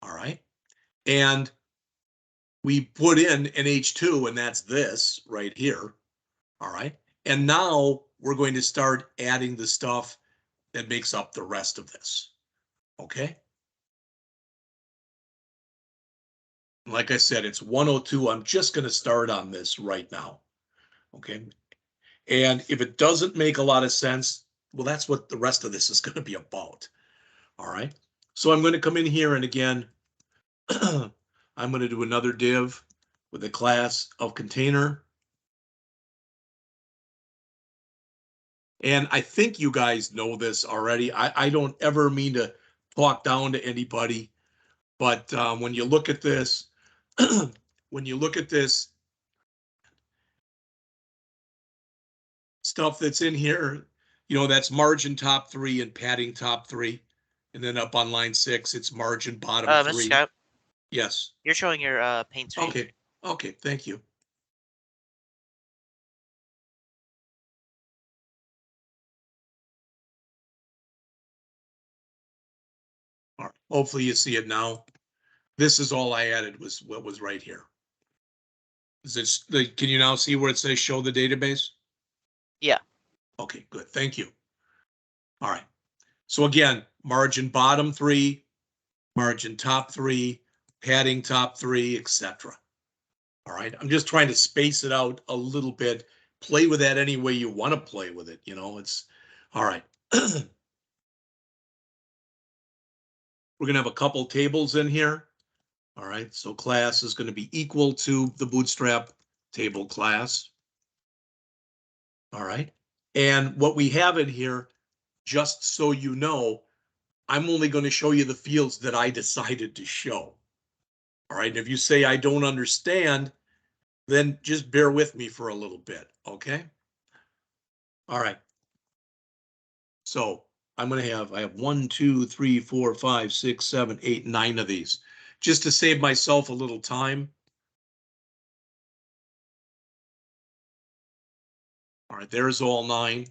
All right. And we put in an H2 and that's this right here. All right. And now we're going to start adding the stuff that makes up the rest of this. Okay. Like I said, it's 102. I'm just going to start on this right now. Okay. And if it doesn't make a lot of sense, well, that's what the rest of this is going to be about. All right. So I'm going to come in here and again, I'm going to do another div with a class of container. And I think you guys know this already. I don't ever mean to talk down to anybody, but when you look at this, when you look at this stuff that's in here, that's margin top three and padding top three. And then up on line 6, it's margin bottom Mr. 3. Scott, Yes. you're showing your paint screen. Okay. Okay. Thank you. All right. Hopefully you see it now. This is all I added was what was right here. Can you now see where it says show the database? Yeah. Okay, good. Thank you. All right. So again, margin bottom 3, margin top 3, padding top 3, etc. All right. I'm just trying to space it out a little bit. Play with that any way you want to play with it. It's all right. We're going to have a couple tables in here. All right. So class is going to be equal to the bootstrap table class. All right. And what we have in here, just so you know, I'm only going to show you the fields that I decided to show. All right. And if you say I don't understand, then just bear with me for a little bit. Okay. All right. So I have 1, 2, 3, 4, 5, 6, 7, 8, 9 of these. Just to save myself a little time. All right, there's all 9.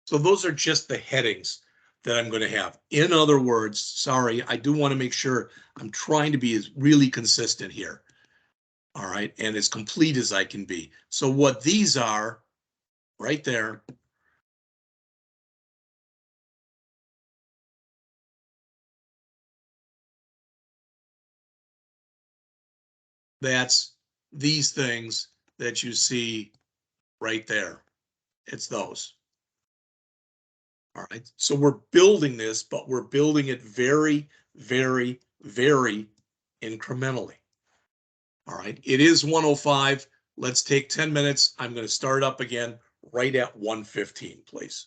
So those are just the headings that I'm going to have. In other words, sorry, I do want to make sure I'm trying to be as really consistent here. All right, and as complete as I can be. So what these are right there, that's these things that you see right there. It's those. All right. So we're building this, but we're building it very, very, very incrementally. All right. It is 1:05. Let's take 10 minutes. I'm going to start up again right at 1:15, please.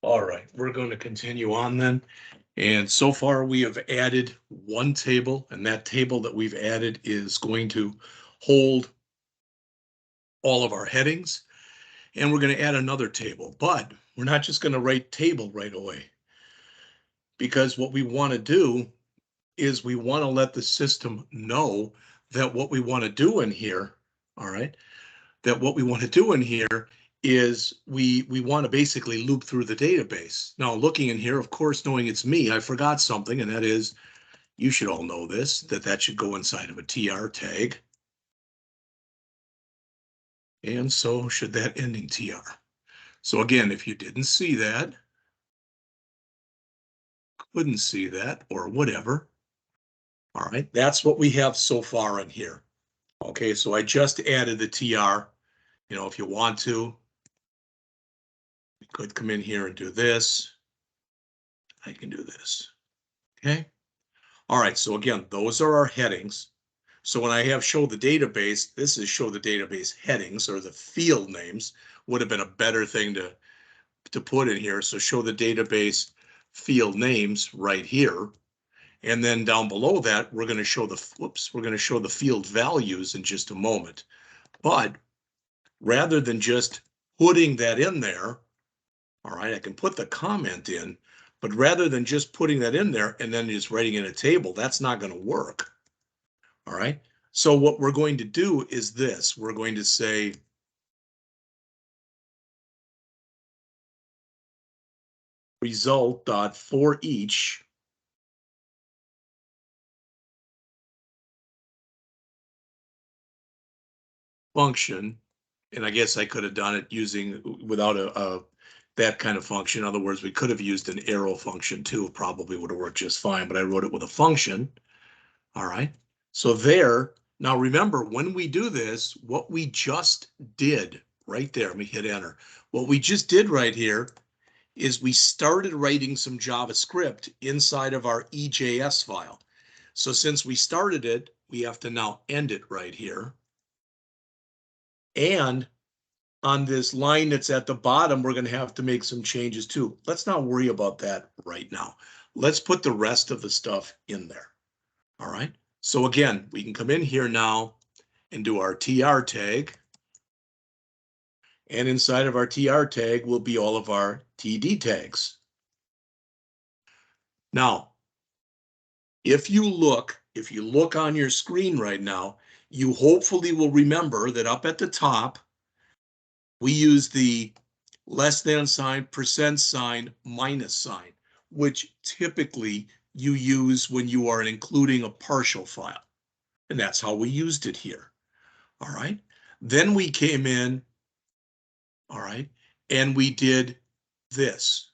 All right, we're going to continue on then. And so far we have added one table, and that table that we've added is going to hold all of our headings. And we're going to add another table, but we're not just going to write table right away, because what we want to do is we want to let the system know that what we want to do in here, all right, that what we want to do in here is we want to basically loop through the database. Now, looking in here, of course, knowing it's me, I forgot something, and that is, you should all know this, that should go inside of a TR tag. And so should that ending TR. So again, if you didn't see that, couldn't see that, or whatever, all right, that's what we have so far in here. Okay, so I just added the TR. You know, if you want to, you could come in here and do this. I can do this. Okay. All right, so again, those are our headings. So when I have show the database, this is show the database headings, or the field names would have been a better thing to put in here. So show the database field names right here. And then down below that, we're going to show the field values in just a moment. But rather than just putting that in there, all right, I can put the comment in, but rather than just putting that in there and then just writing in a table, that's not going to work. All right. So what we're going to do is this. We're going to say result dot for each function. And I guess I could have done it using without that kind of function. In other words, we could have used an arrow function too. Probably would have worked just fine, but I wrote it with a function. All right. So there. Now remember, when we do this, what we just did right there, let me hit enter. What we just did right here is we started writing some JavaScript inside of our EJS file. So since we started it, we have to now end it right here. And on this line that's at the bottom, we're going to have to make some changes too. Let's not worry about that right now. Let's put the rest of the stuff in there. All right. So again, we can come in here now and do our TR tag. And inside of our TR tag will be all of our TD tags. Now, if you look on your screen right now, you hopefully will remember that up at the top, we use the less than sign, percent sign, minus sign, which typically you use when you are including a partial file. And that's how we used it here. All right. Then we came in, all right, and we did this.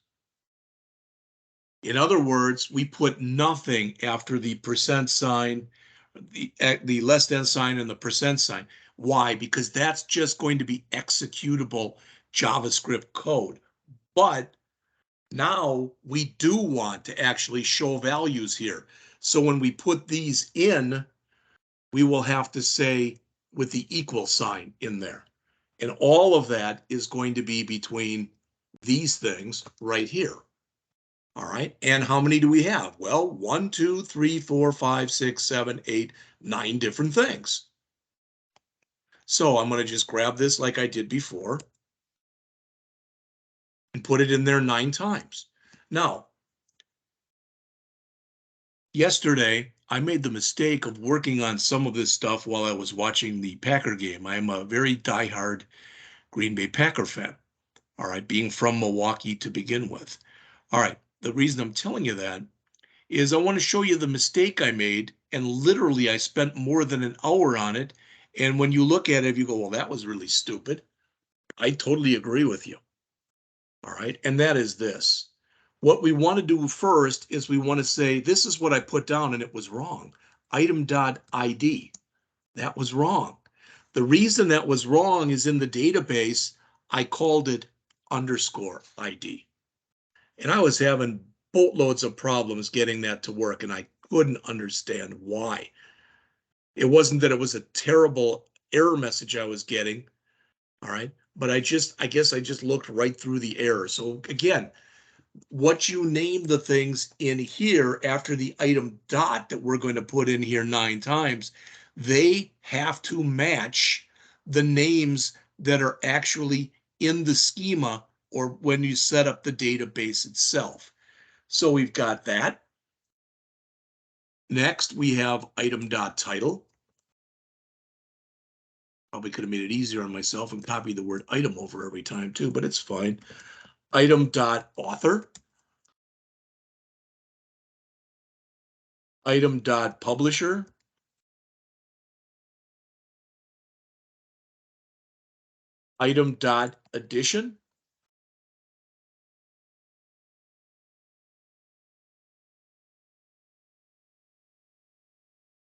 In other words, we put nothing after the percent sign, the less than sign, and the percent sign. Why? Because that's just going to be executable JavaScript code. But now we do want to actually show values here. So when we put these in, we will have to say with the equal sign in there. And all of that is going to be between these things right here. All right. And how many do we have? Well, 1, 2, 3, 4, 5, 6, 7, 8, 9 different things. So I'm going to just grab this like I did before and put it in there 9 times. Now, yesterday, I made the mistake of working on some of this stuff while I was watching the Packer game. I am a very diehard Green Bay Packer fan. All right. Being from Milwaukee to begin with. All right. The reason I'm telling you that is I want to show you the mistake I made, and literally I spent more than an hour on it. And when you look at it, you go, well, that was really stupid. I totally agree with you. All right. And that is this. What we want to do first is we want to say, this is what I put down and it was wrong. Item.id. That was wrong. The reason that was wrong is in the database, I called it underscore ID. And I was having boatloads of problems getting that to work, and I couldn't understand why. It wasn't that it was a terrible error message I was getting, all right? But I guess I just looked right through the error. So again, what you name the things in here after the item dot that we're going to put in here 9 times, they have to match the names that are actually in the schema or when you set up the database itself. So we've got that. Next, we have item dot title. Probably could have made it easier on myself and copied the word item over every time too, but it's fine. Item dot author. Item dot publisher. Item dot edition.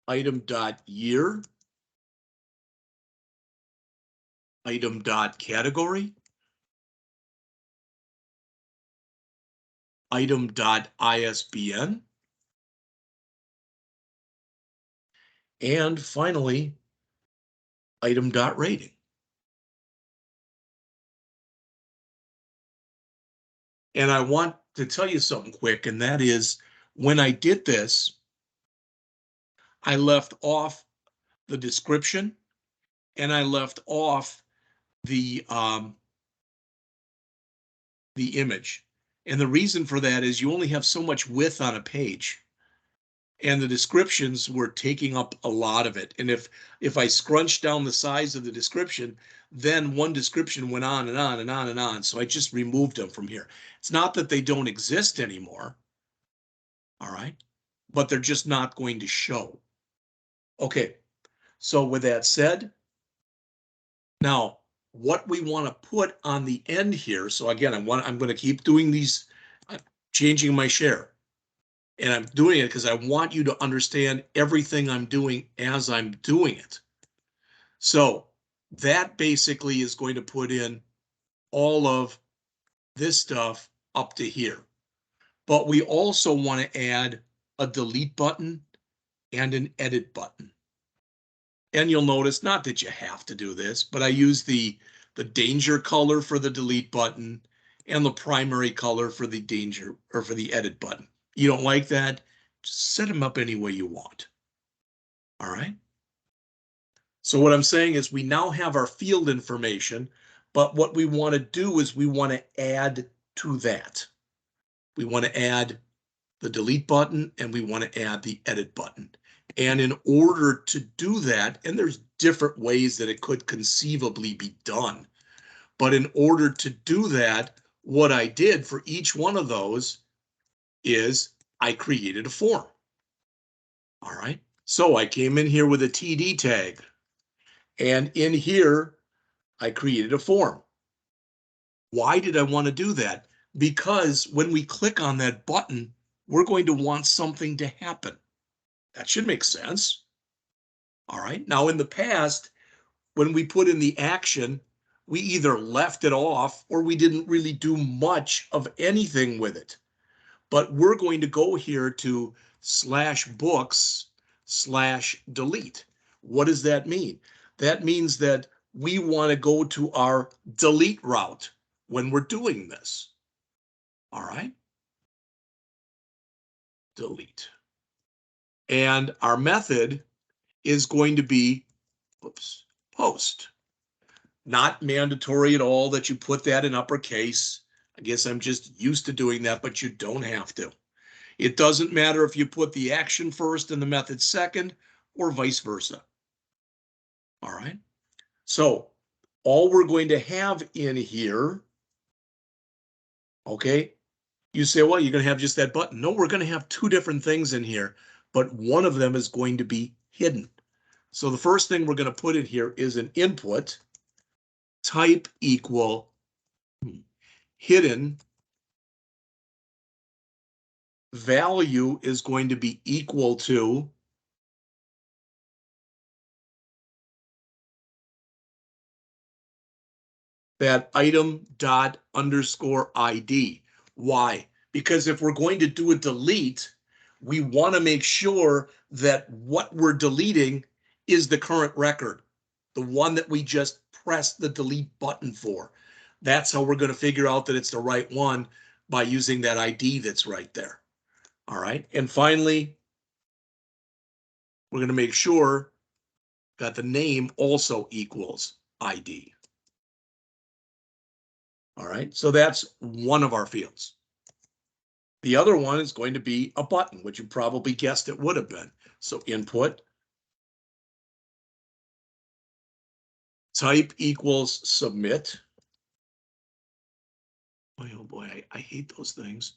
Item dot year. Item dot category. Item dot ISBN. And finally, item dot rating. And I want to tell you something quick, and that is when I did this, I left off the description and I left off the image. And the reason for that is you only have so much width on a page. And the descriptions were taking up a lot of it. And if I scrunched down the size of the description, then one description went on and on and on and on. So I just removed them from here. It's not that they don't exist anymore. All right. But they're just not going to show. Okay. So with that said, now what we want to put on the end here. So again, I'm going to keep doing these, changing my share. And I'm doing it because I want you to understand everything I'm doing as I'm doing it. So that basically is going to put in all of this stuff up to here. But we also want to add a delete button and an edit button. And you'll notice, not that you have to do this, but I use the danger color for the delete button and the primary color for the danger or for the edit button. You don't like that? Just set them up any way you want. All right. So what I'm saying is we now have our field information, but what we want to do is we want to add to that. We want to add the delete button and we want to add the edit button. And in order to do that, and there's different ways that it could conceivably be done, but in order to do that, what I did for each one of those is I created a form. All right. So I came in here with a TD tag, and in here, I created a form. Why did I want to do that? Because when we click on that button, we're going to want something to happen. That should make sense. All right. Now, in the past, when we put in the action, we either left it off or we didn't really do much of anything with it. But we're going to go here to /books/delete. What does that mean? That means that we want to go to our delete route when we're doing this. All right. Delete. And our method is going to be, post. Not mandatory at all that you put that in uppercase. I guess I'm just used to doing that, but you don't have to. It doesn't matter if you put the action first and the method second or vice versa. All right. So all we're going to have in here, okay, you say, well, you're going to have just that button. No, we're going to have two different things in here, but one of them is going to be hidden. So the first thing we're going to put in here is an input type equal hidden value is going to be equal to that item dot underscore ID. Why? Because if we're going to do a delete, we want to make sure that what we're deleting is the current record, the one that we just pressed the delete button for. That's how we're going to figure out that it's the right one. by using that ID that's right there. All right. And finally, we're going to make sure that the name also equals ID. All right. So that's one of our fields. The other one is going to be a button, which you probably guessed it would have been. So input type equals submit. Oh boy, I hate those things.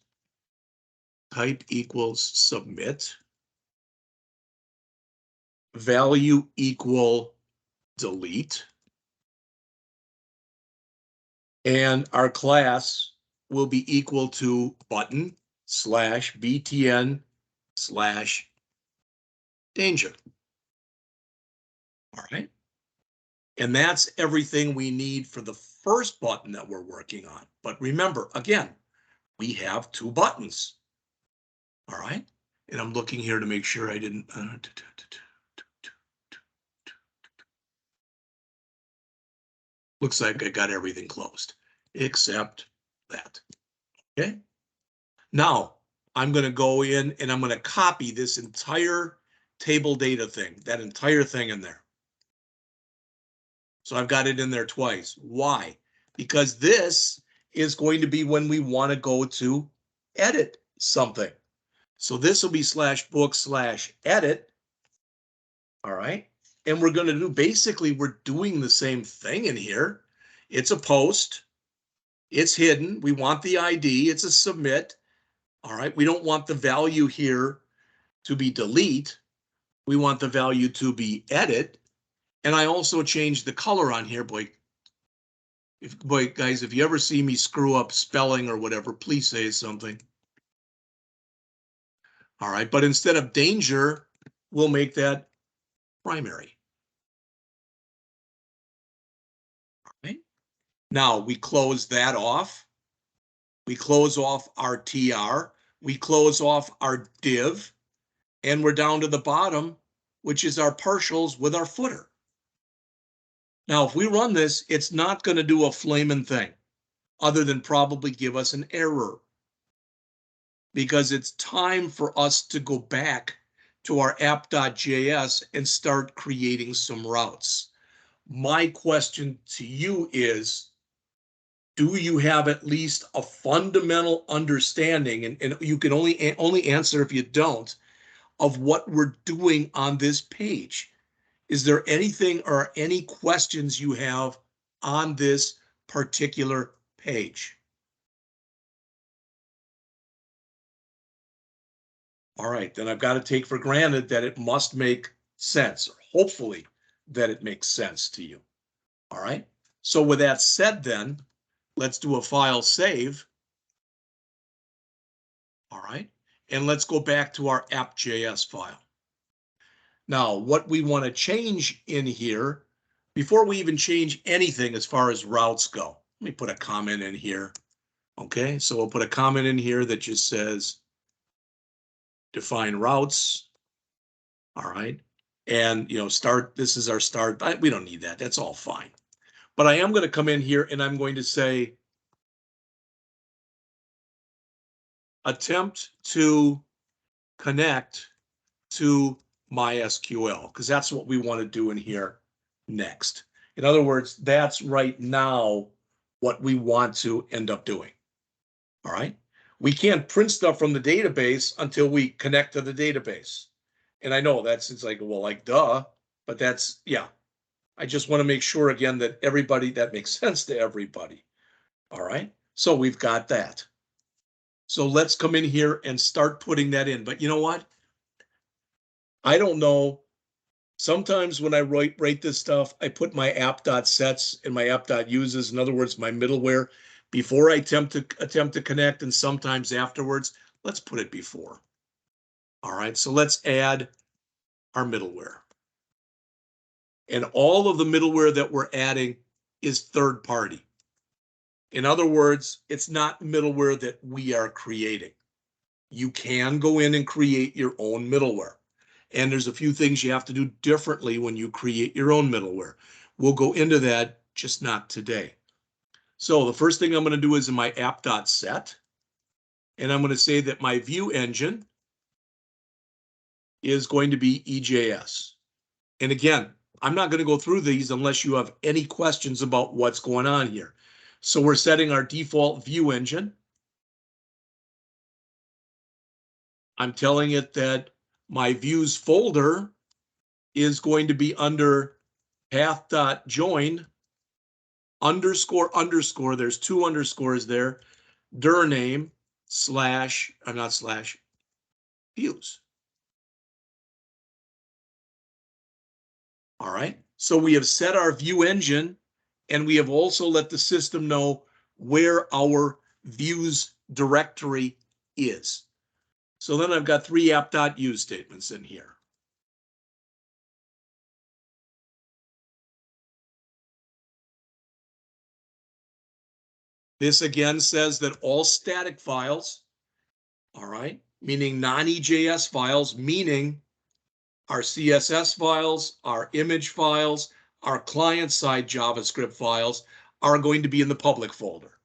Type equals submit. Value equal delete. And our class will be equal to button slash btn slash danger. All right. And that's everything we need for the first button that we're working on. But remember, again, we have two buttons. All right. And I'm looking here to make sure I didn't. Looks like I got everything closed except that. Okay. Now I'm going to go in and I'm going to copy this entire table data thing, that entire thing in there. So I've got it in there twice. Why? Because this is going to be when we want to go to edit something. So this will be /book/edit. All right. And we're going to do, basically, we're doing the same thing in here. It's a post. It's hidden. We want the ID. It's a submit. All right. We don't want the value here to be delete. We want the value to be edit. And I also changed the color on here. Boy, guys, if you ever see me screw up spelling or whatever, please say something. All right. But instead of danger, we'll make that primary. All right. Now we close that off. We close off our TR. We close off our div. And we're down to the bottom, which is our partials with our footer. Now, if we run this, it's not going to do a flaming thing other than probably give us an error, because it's time for us to go back to our app.js and start creating some routes. My question to you is, do you have at least a fundamental understanding, and you can only answer if you don't, of what we're doing on this page? Is there anything or any questions you have on this particular page? All right, then I've got to take for granted that it must make sense, or hopefully that it makes sense to you. All right, so with that said, then let's do a file save. All right, and let's go back to our app.js file. Now, what we want to change in here, before we even change anything as far as routes go, let me put a comment in here. Okay, so we'll put a comment in here that just says define routes. All right, and start, this is our start. We don't need that, that's all fine. But I am going to come in here and I'm going to say attempt to connect to MySQL, because that's what we want to do in here next. In other words, that's right now what we want to end up doing. All right. We can't print stuff from the database until we connect to the database. And I know it's like, well, like, duh, but that's, yeah. I just want to make sure again that that makes sense to everybody. All right. So we've got that. So let's come in here and start putting that in. But you know what? I don't know. Sometimes when I write this stuff, I put my app.sets and my app.uses, in other words, my middleware, before I attempt to connect, and sometimes afterwards. Let's put it before. All right, so let's add our middleware. And all of the middleware that we're adding is third party. In other words, it's not middleware that we are creating. You can go in and create your own middleware. And there's a few things you have to do differently when you create your own middleware. We'll go into that, just not today. So the first thing I'm going to do is in my app.set, And I'm going to say that my view engine is going to be EJS. And again, I'm not going to go through these unless you have any questions about what's going on here. So we're setting our default view engine. I'm telling it that my views folder is going to be under path.join underscore underscore. There's two underscores there. Dir name slash, not slash, views. All right. So we have set our view engine, and we have also let the system know where our views directory is. So then I've got three app.use statements in here. This again says that all static files, all right, meaning non-EJS files, meaning our CSS files, our image files, our client-side JavaScript files are going to be in the public folder.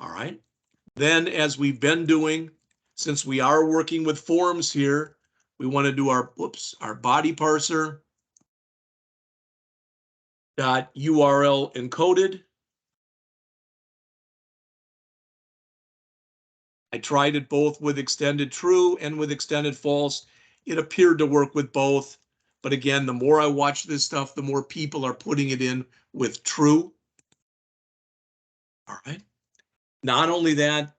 All right. Then, as we've been doing, since we are working with forms here, we want to do our body parser dot URL encoded. I tried it both with extended true and with extended false. It appeared to work with both. But again, the more I watch this stuff, the more people are putting it in with true. All right. Not only that,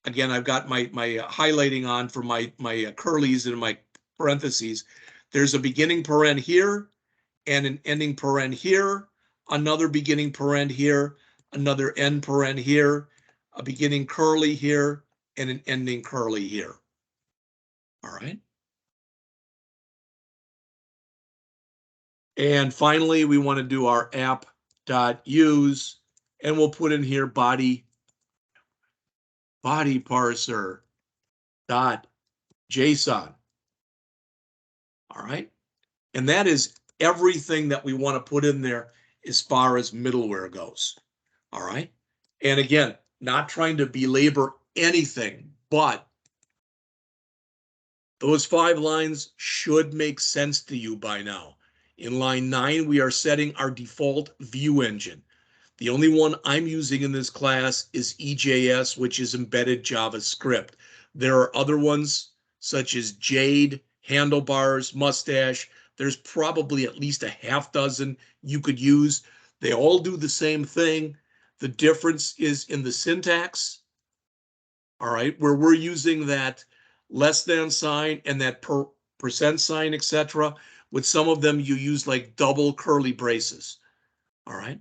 again, I've got my highlighting on for my curlies and my parentheses. There's a beginning paren here and an ending paren here, another beginning paren here, another end paren here, a beginning curly here, and an ending curly here. All right. And finally, we want to do our app.use, and we'll put in here body parser dot JSON. All right. And that is everything that we want to put in there as far as middleware goes. All right. And again, not trying to belabor anything, but those 5 lines should make sense to you by now. In line 9, we are setting our default view engine. The only one I'm using in this class is EJS, which is embedded JavaScript. There are other ones such as Jade, Handlebars, Mustache. There's probably at least a half dozen you could use. They all do the same thing. The difference is in the syntax, all right, where we're using that less than sign and that percent sign, etc. With some of them, you use like double curly braces, all right?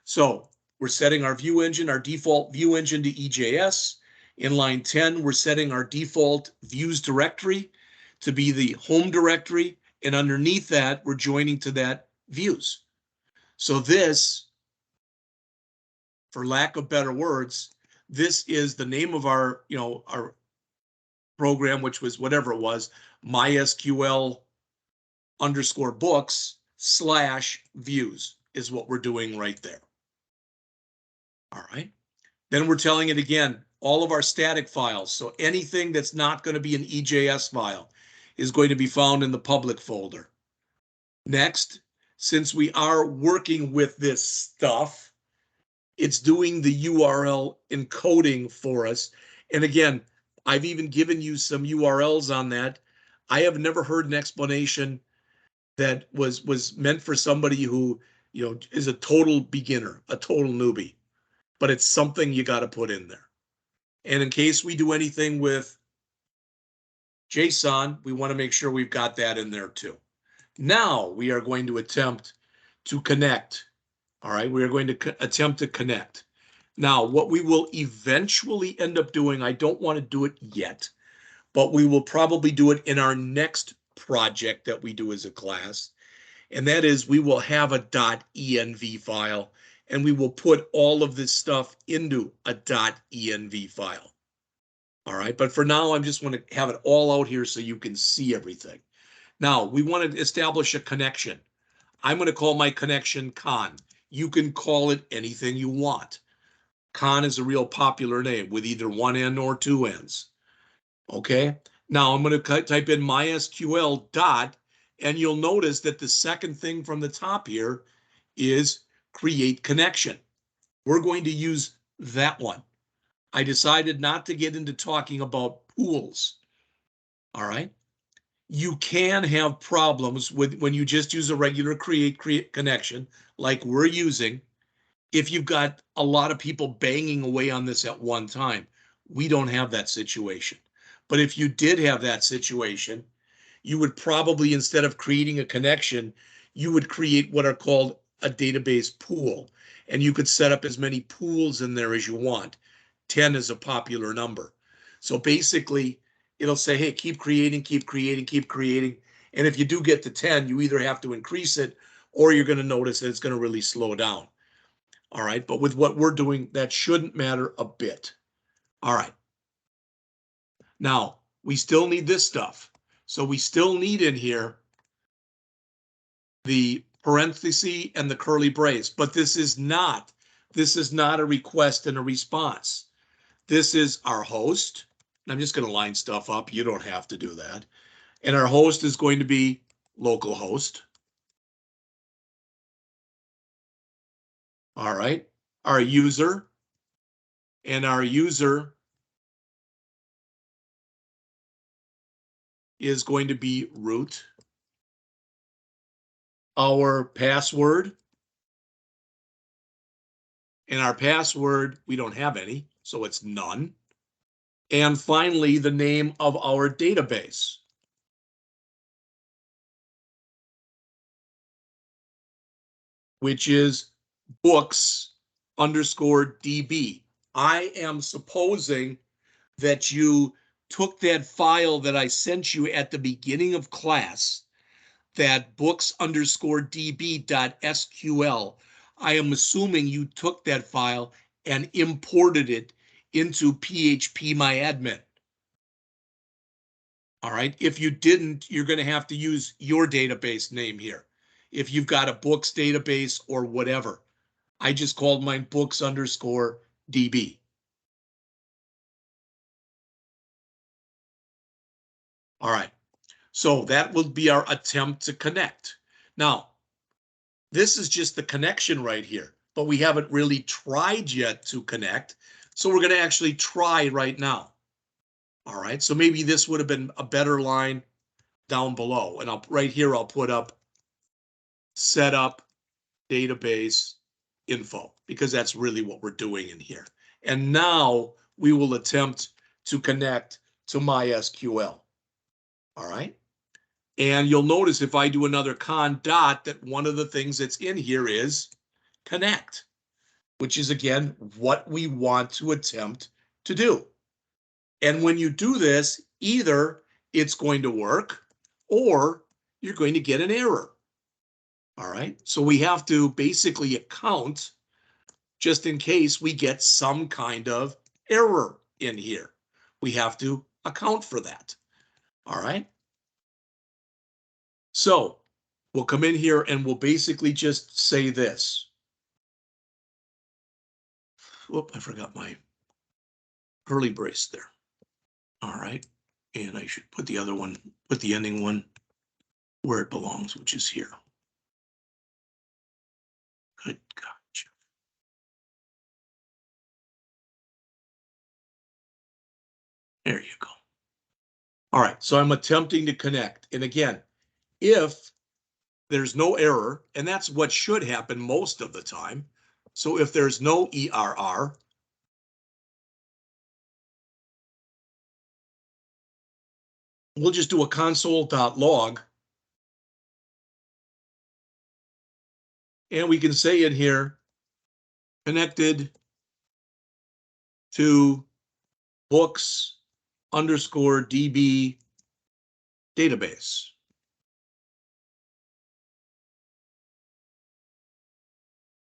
So we're setting our view engine, our default view engine to EJS. In line 10, we're setting our default views directory to be the home directory. And underneath that, we're joining to that views. So this, for lack of better words, this is the name of our, our program, which was whatever it was, MySQL underscore books / views is what we're doing right there. All right. Then we're telling it again, all of our static files. So anything that's not going to be an EJS file is going to be found in the public folder. Next, since we are working with this stuff, it's doing the URL encoding for us. And again, I've even given you some URLs on that. I have never heard an explanation that was meant for somebody who, is a total beginner, a total newbie. But it's something you got to put in there. And in case we do anything with JSON, we want to make sure we've got that in there too. Now we are going to attempt to connect. All right, we are going to attempt to connect. Now, what we will eventually end up doing, I don't want to do it yet, but we will probably do it in our next project that we do as a class. And that is we will have a .env file, and we will put all of this stuff into a .env file. All right, but for now, I'm just want to have it all out here so you can see everything. Now, we want to establish a connection. I'm going to call my connection con. You can call it anything you want. Con is a real popular name with either one N or two N's. Okay, now I'm going to type in MySQL dot, and you'll notice that the second thing from the top here is create connection. We're going to use that one. I decided not to get into talking about pools. All right. You can have problems with when you just use a regular create connection like we're using. If you've got a lot of people banging away on this at one time, we don't have that situation. But if you did have that situation, you would probably, instead of creating a connection, you would create what are called a database pool. And you could set up as many pools in there as you want. 10 is a popular number. So basically, it'll say, hey, keep creating, keep creating, keep creating. And if you do get to 10, you either have to increase it or you're going to notice that it's going to really slow down. All right. But with what we're doing, that shouldn't matter a bit. All right. Now, we still need this stuff. So we still need in here the parenthesis and the curly brace, but this is not a request and a response. This is our host. I'm just going to line stuff up. You don't have to do that. And our host is going to be localhost. All right. Our user, and our user is going to be root. Our password, and our password, we don't have any, so it's none. And finally, the name of our database, which is books_DB. I am supposing that you took that file that I sent you at the beginning of class, that books_db.sql. I am assuming you took that file and imported it into phpMyAdmin. All right. If you didn't, you're going to have to use your database name here. If you've got a books database or whatever, I just called mine books_DB. All right. So that will be our attempt to connect. Now, this is just the connection right here, but we haven't really tried yet to connect. So we're going to actually try right now. All right. So maybe this would have been a better line down below. And right here, I'll put up setup database info, because that's really what we're doing in here. And now we will attempt to connect to MySQL. All right. And you'll notice if I do another con dot that one of the things that's in here is connect, which is again what we want to attempt to do. And when you do this, either it's going to work or you're going to get an error. All right. So we have to basically account just in case we get some kind of error in here. We have to account for that. All right. So we'll come in here and we'll basically just say this. Whoop, I forgot my curly brace there. All right. And I should put the other one, put the ending one where it belongs, which is here. Good gotcha. There you go. All right. So I'm attempting to connect. And again, if there's no error, and that's what should happen most of the time. So if there's no ERR, we'll just do a console.log. And we can say in here, connected to books_DB database.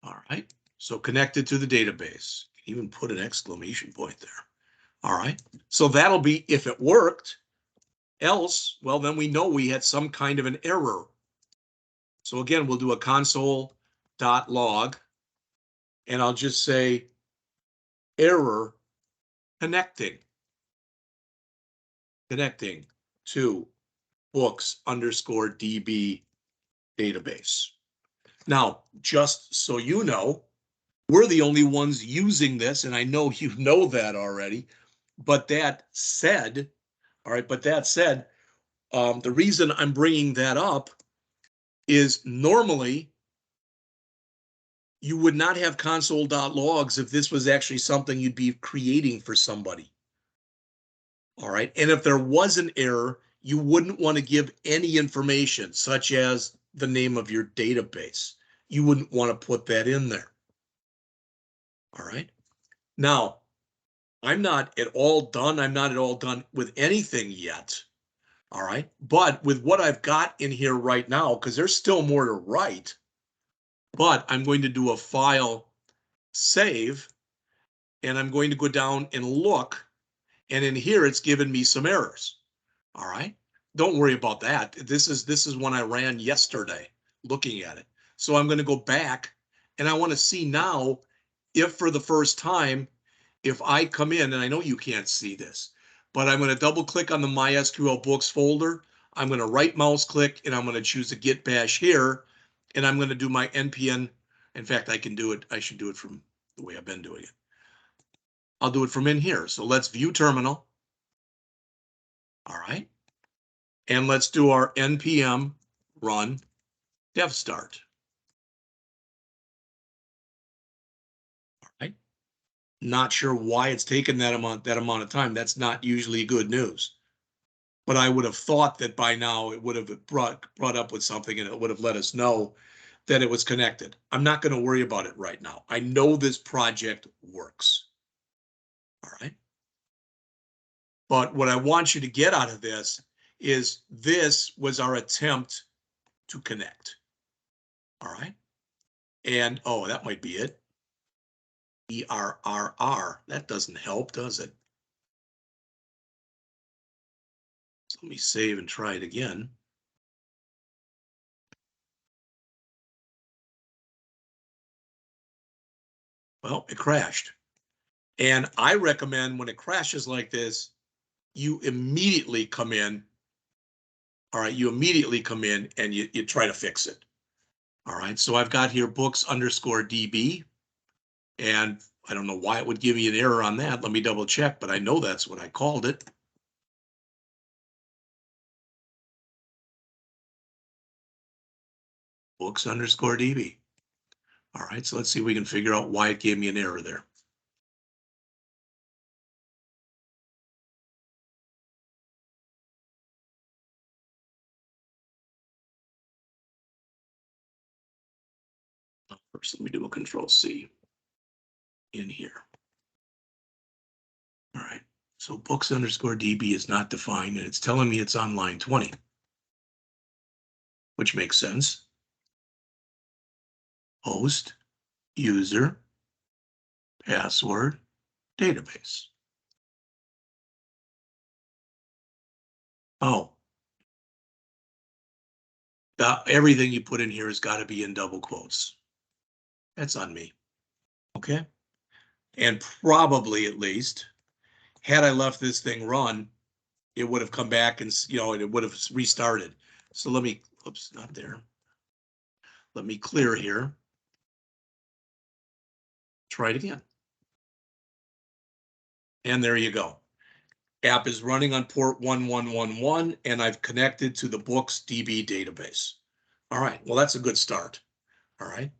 All right, so connected to the database. Even put an exclamation point there. All right, so that'll be if it worked. Else, well, then we know we had some kind of an error. So again, we'll do a console.log, and I'll just say error connecting to books_DB database. Now, just so you know, we're the only ones using this, and I know you know that already. But that said, all right, the reason I'm bringing that up is normally you would not have console.logs if this was actually something you'd be creating for somebody. All right, and if there was an error, you wouldn't want to give any information, such as the name of your database. You wouldn't want to put that in there. All right. Now, I'm not at all done. I'm not at all done with anything yet. All right. But with what I've got in here right now, because there's still more to write, but I'm going to do a file save, and I'm going to go down and look. And in here, it's given me some errors. All right. Don't worry about that. This is one I ran yesterday looking at it. So I'm going to go back, and I want to see now if for the first time, if I come in, and I know you can't see this, but I'm going to double click on the MySQL books folder. I'm going to right mouse click, and I'm going to choose a git bash here, and I'm going to do my npm. In fact, I can do it. I should do it from the way I've been doing it. I'll do it from in here. So let's view terminal. All right. And let's do our npm run dev start. All right. Not sure why it's taken that amount of time. That's not usually good news. But I would have thought that by now it would have brought up with something, and it would have let us know that it was connected. I'm not going to worry about it right now. I know this project works. All right. But what I want you to get out of this is this was our attempt to connect. All right. And oh, that might be it. ERRR. That doesn't help, does it? So let me save and try it again. Well, it crashed. And I recommend when it crashes like this, you immediately come in. All right, you immediately come in and you try to fix it. All right, so I've got here books_DB, and I don't know why it would give me an error on that. Let me double check, but I know that's what I called it. Books_DB. All right, so let's see if we can figure out why it gave me an error there. First, let me do a Control-C in here. All right, so books_DB is not defined, and it's telling me it's on line 20, which makes sense. Host, user, password, database. Oh, everything you put in here has got to be in double quotes. That's on me. Okay. And probably, at least, had I left this thing run, it would have come back and, it would have restarted. So let me, oops, not there. Let me clear here. Try it again. And there you go. App is running on port 1111, and I've connected to the books DB database. All right, well, that's a good start. All right.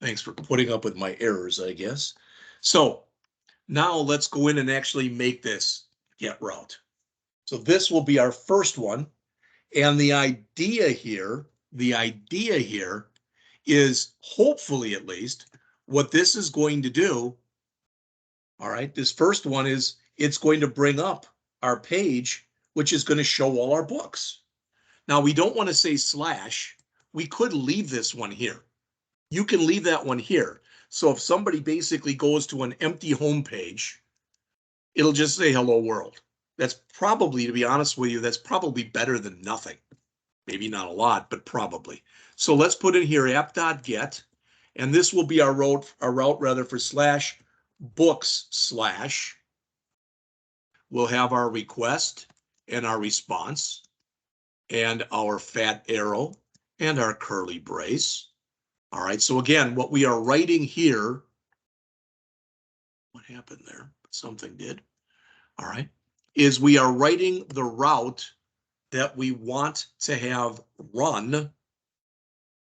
Thanks for putting up with my errors, I guess. So now let's go in and actually make this get route. So this will be our first one. And the idea here is, hopefully at least, what this is going to do. All right, this first one is it's going to bring up our page, which is going to show all our books. Now, we don't want to say slash. We could leave this one here. You can leave that one here. So if somebody basically goes to an empty home page, it'll just say hello world. That's probably, to be honest with you, that's probably better than nothing. Maybe not a lot, but probably. So let's put in here app.get, and this will be our route rather for slash books slash, we'll have our request and our response and our fat arrow and our curly brace. All right, so again, what we are writing here, what happened there? Something did. All right, is we are writing the route that we want to have run,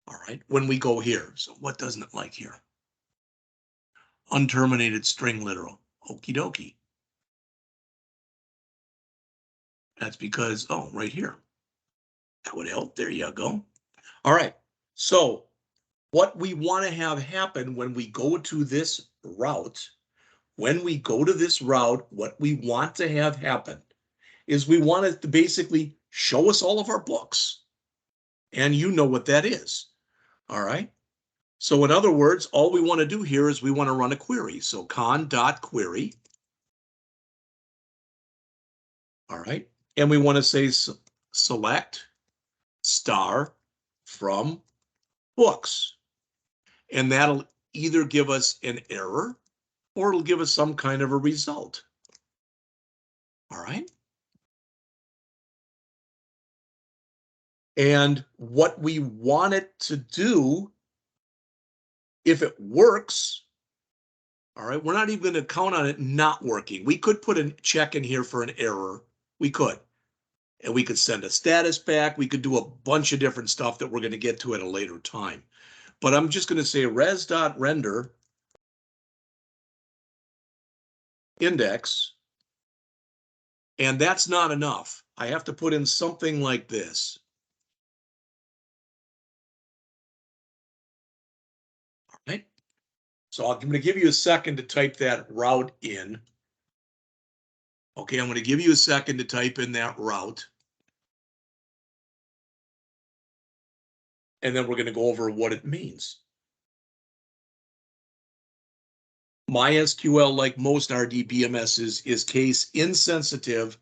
all right, when we go here. So what doesn't it like here? Unterminated string literal. Okie dokie. That's because, oh, right here. That would help. There you go. All right. So what we want to have happen when we go to this route, what we want to have happen is we want it to basically show us all of our books. And you know what that is. All right. So in other words, all we want to do here is we want to run a query. So con.query. All right. And we want to say select star from books. And that'll either give us an error or it'll give us some kind of a result. All right. And what we want it to do, if it works, all right, we're not even going to count on it not working. We could put a check in here for an error. We could. And we could send a status back. We could do a bunch of different stuff that we're going to get to at a later time. But I'm just going to say res.render index. And that's not enough. I have to put in something like this. All right. So I'm going to give you a second to type that route in. Okay, I'm going to give you a second to type in that route. And then we're going to go over what it means. MySQL, like most RDBMSs, is case insensitive.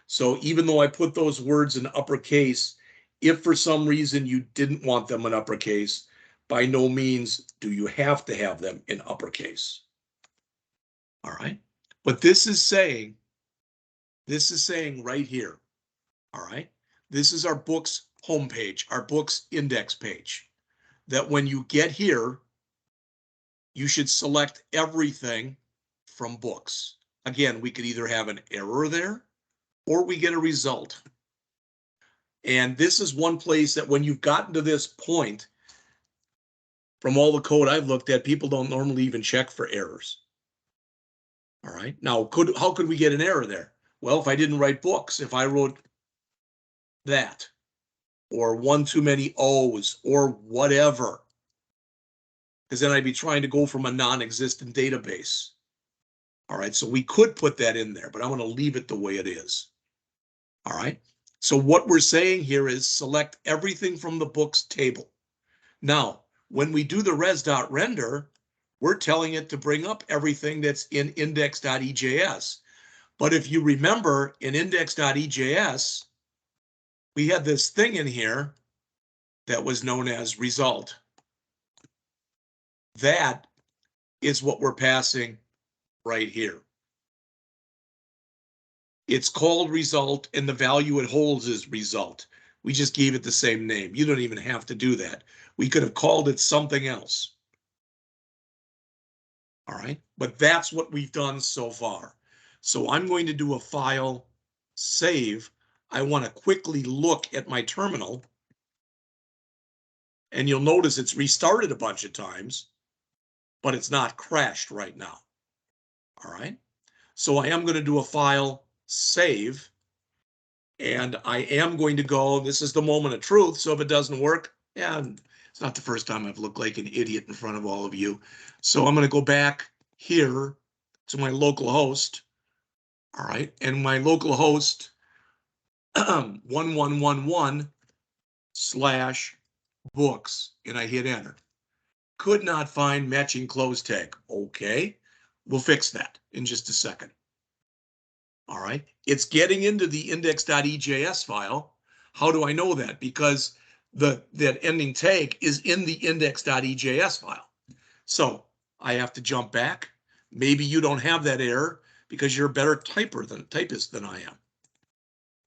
So even though I put those words in uppercase, if for some reason you didn't want them in uppercase, by no means do you have to have them in uppercase. All right. But this is saying right here, all right, this is our books homepage, our books index page, that when you get here, you should select everything from books. Again, we could either have an error there or we get a result. And this is one place that when you've gotten to this point, from all the code I've looked at, people don't normally even check for errors. All right. Now, how could we get an error there? Well, if I didn't write books, if I wrote that, or one too many O's, or whatever, because then I'd be trying to go from a non-existent database. All right, so we could put that in there, but I'm going to leave it the way it is. All right, so what we're saying here is select everything from the books table. Now, when we do the res.render, we're telling it to bring up everything that's in index.ejs. But if you remember, in index.ejs, we had this thing in here that was known as result. That is what we're passing right here. It's called result, and the value it holds is result. We just gave it the same name. You don't even have to do that. We could have called it something else. All right, but that's what we've done so far. So I'm going to do a file save. I want to quickly look at my terminal. And you'll notice it's restarted a bunch of times, but it's not crashed right now. All right, so I am going to do a file save. And I am going to go, this is the moment of truth. So if it doesn't work, yeah, it's not the first time I've looked like an idiot in front of all of you. So I'm going to go back here to my local host. All right. And my local host 1111/books. And I hit enter. Could not find matching close tag. Okay. We'll fix that in just a second. All right, it's getting into the index.ejs file. How do I know that? Because that ending tag is in the index.ejs file. So I have to jump back, Maybe you don't have that error because you're a better typist than I am.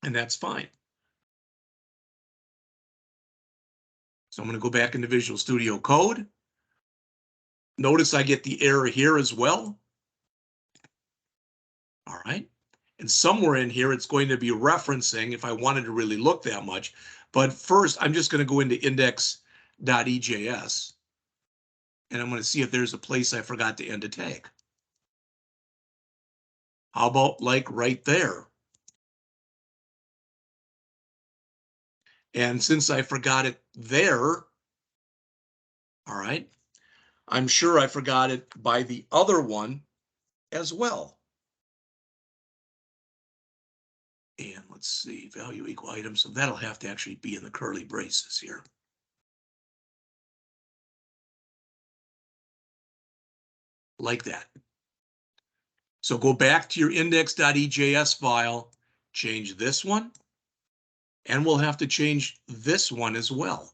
And that's fine. So I'm going to go back into Visual Studio Code. Notice I get the error here as well. All right. And somewhere in here, it's going to be referencing if I wanted to really look that much. But first, I'm just going to go into index.ejs. And I'm going to see if there's a place I forgot to end a tag. How about like right there? And since I forgot it there, all right, I'm sure I forgot it by the other one as well. And let's see, value equal item. So that'll have to actually be in the curly braces here. Like that. So go back to your index.ejs file, change this one, and we'll have to change this one as well.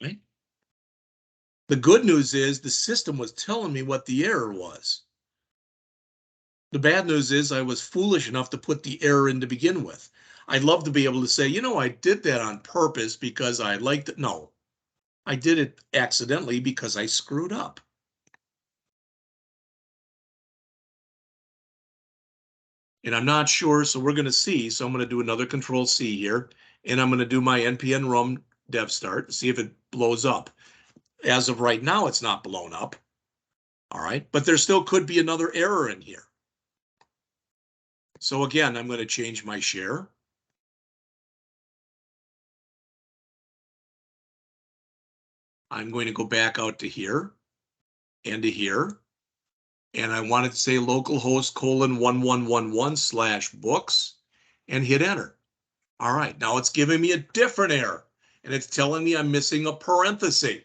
Right? The good news is the system was telling me what the error was. The bad news is I was foolish enough to put the error in to begin with. I'd love to be able to say, you know, I did that on purpose because I liked it. No, I did it accidentally because I screwed up. And I'm not sure, so we're going to see. So I'm going to do another Control C here, and I'm going to do my npm run dev start to see if it blows up. As of right now, it's not blown up. All right, but there still could be another error in here. So again, I'm going to change my share. I'm going to go back out to here and to here. And I want it to say localhost :1111/books and hit enter. All right, now it's giving me a different error and it's telling me I'm missing a parenthesis.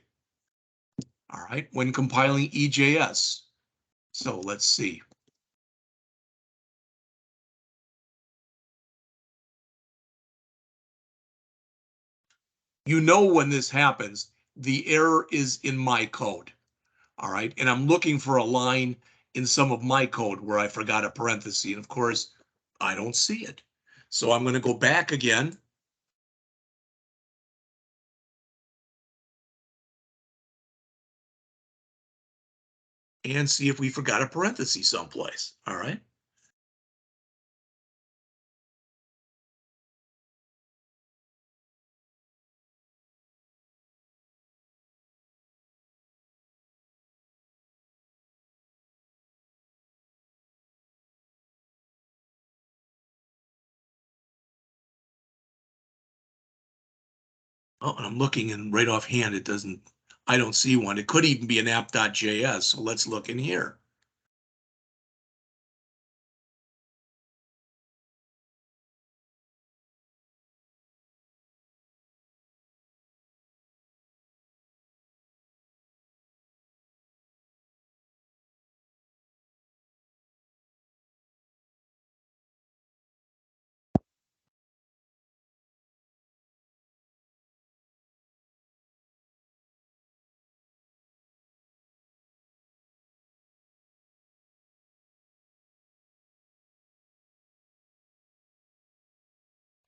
All right, when compiling EJS. So let's see. You know when this happens, the error is in my code. All right, and I'm looking for a line in some of my code where I forgot a parenthesis. And of course, I don't see it. So I'm going to go back again. And see if we forgot a parenthesis someplace. All right. Oh, and I'm looking and right offhand, it doesn't, I don't see one. It could even be an app.js. So let's look in here.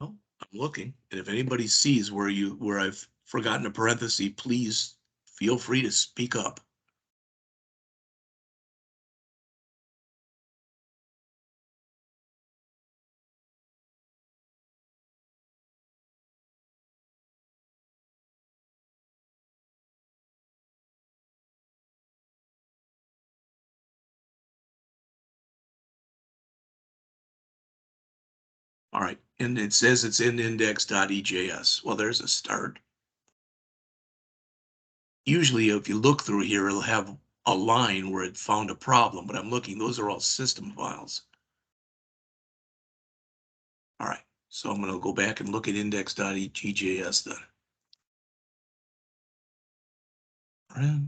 Oh, I'm looking. And if anybody sees where I've forgotten a parenthesis, please feel free to speak up. All right. And it says it's in index.ejs. Well, there's a start. Usually, if you look through here, it'll have a line where it found a problem, but I'm looking, those are all system files. All right. So I'm going to go back and look at index.ejs then. All right.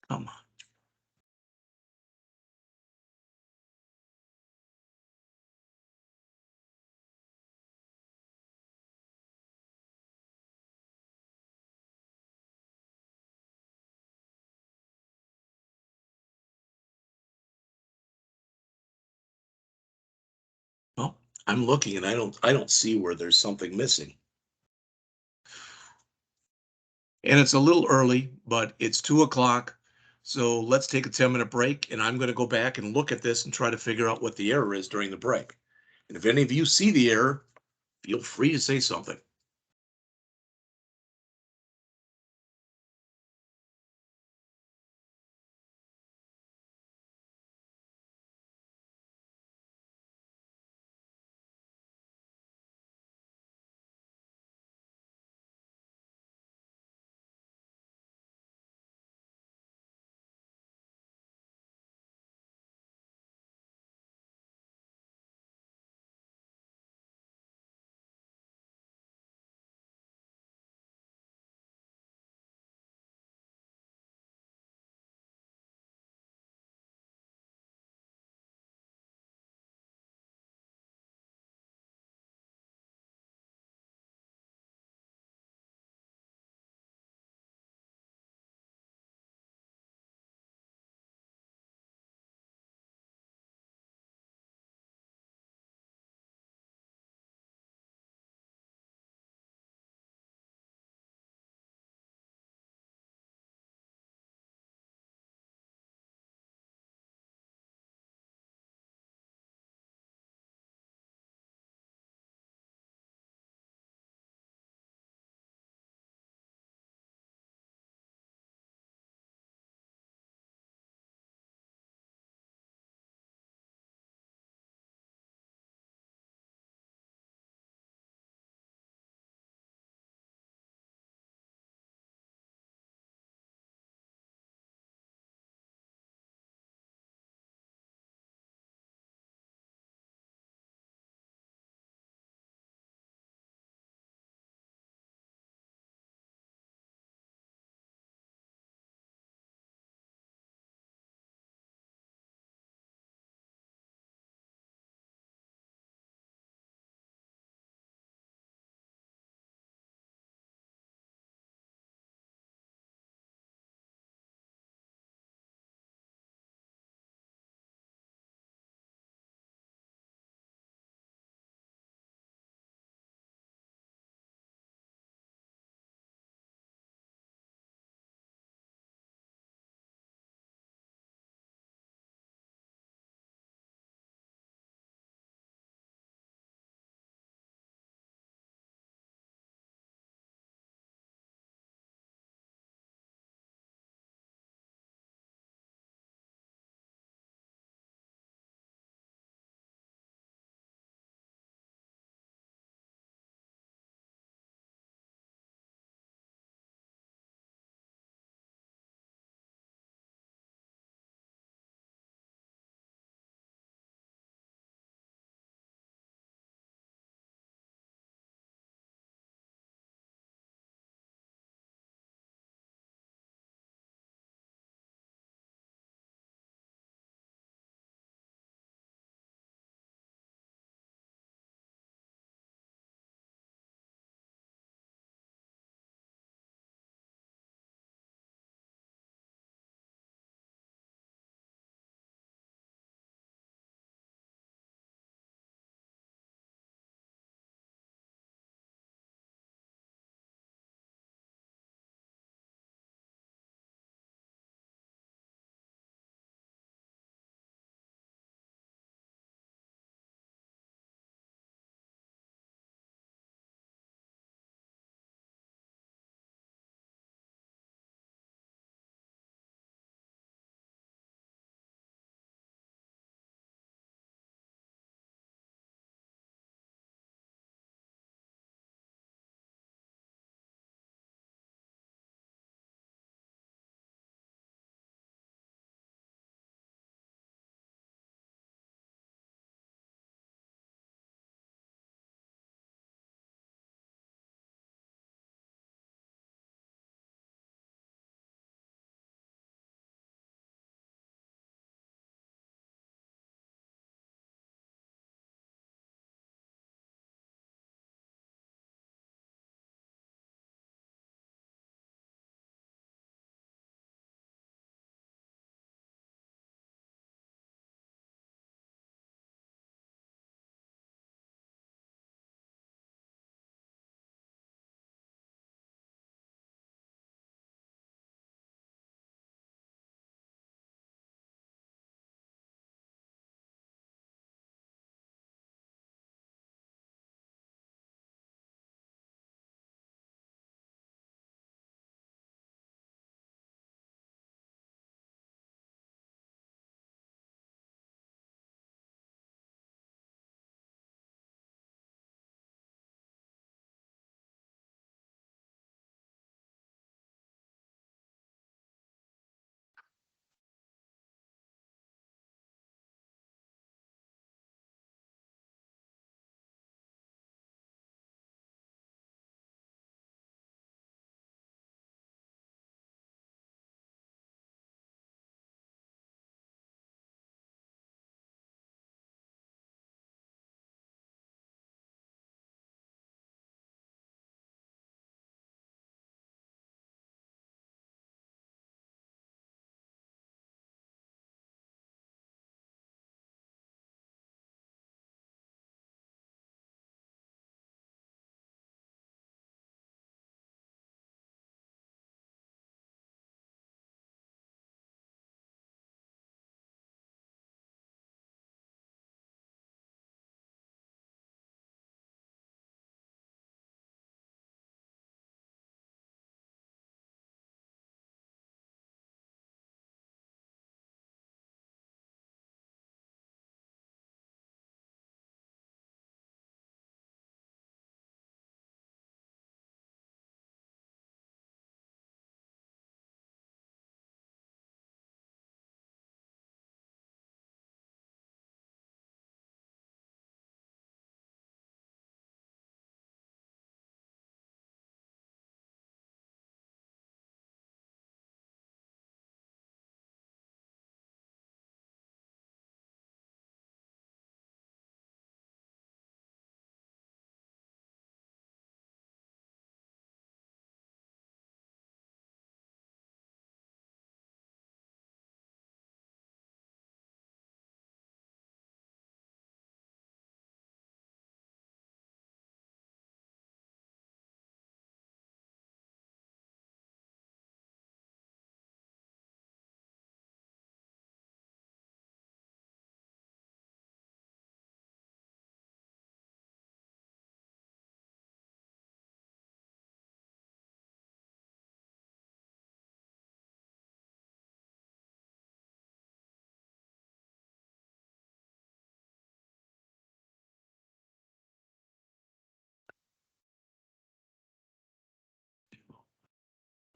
Come on. Well, I'm looking and I don't see where there's something missing. And it's a little early, but it's 2 o'clock. So let's take a 10-minute break and I'm going to go back and look at this and try to figure out what the error is during the break. And if any of you see the error, feel free to say something.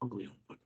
ugly output.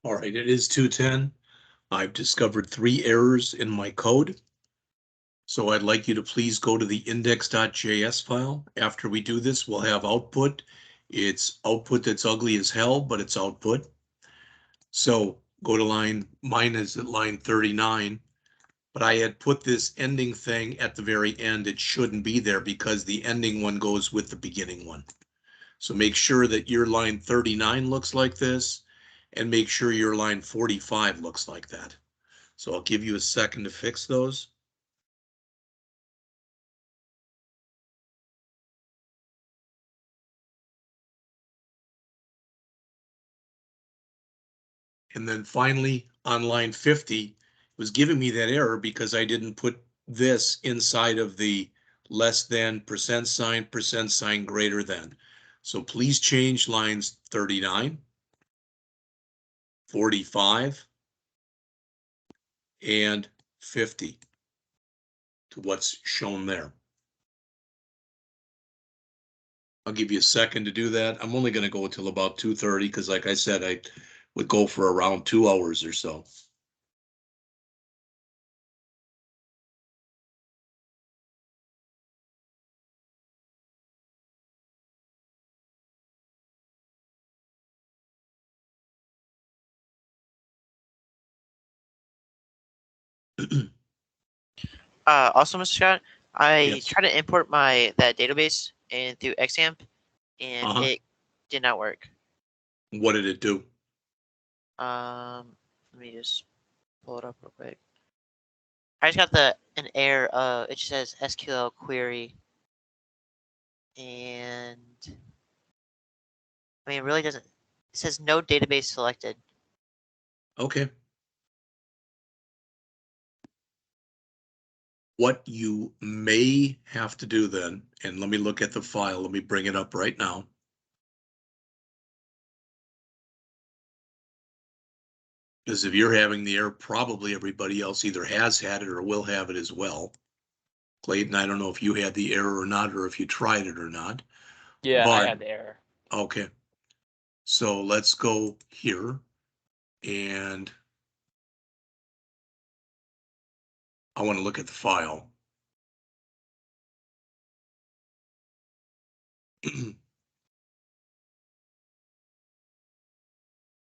All right, it is 2:10. I've discovered 3 errors in my code. So I'd like you to please go to the index.js file. After we do this, we'll have output. It's output that's ugly as hell, but it's output. So go to mine is at line 39, but I had put this ending thing at the very end. It shouldn't be there because the ending one goes with the beginning one. So make sure that your line 39 looks like this, and make sure your line 45 looks like that. So I'll give you a second to fix those. And then finally, on line 50, it was giving me that error because I didn't put this inside of the less than percent sign greater than. So please change lines 39, 45, and 50 to what's shown there. I'll give you a second to do that. I'm only going to go until about 2:30 because, like I said, I would go for around 2 hours or so. Also, Mr. Scott, I Yes. tried to import that database and through XAMPP, and Uh-huh. it did not work. What did it do? Let me just pull it up real quick. I just got an error. It just says SQL query, and I mean, it really doesn't. It says no database selected. Okay. What you may have to do then, and let me look at the file. Let me bring it up right now. Because if you're having the error, probably everybody else either has had it or will have it as well. Clayton, I don't know if you had the error or not, or if you tried it or not. Yeah, I But had the error. okay. So let's go here and I want to look at the file.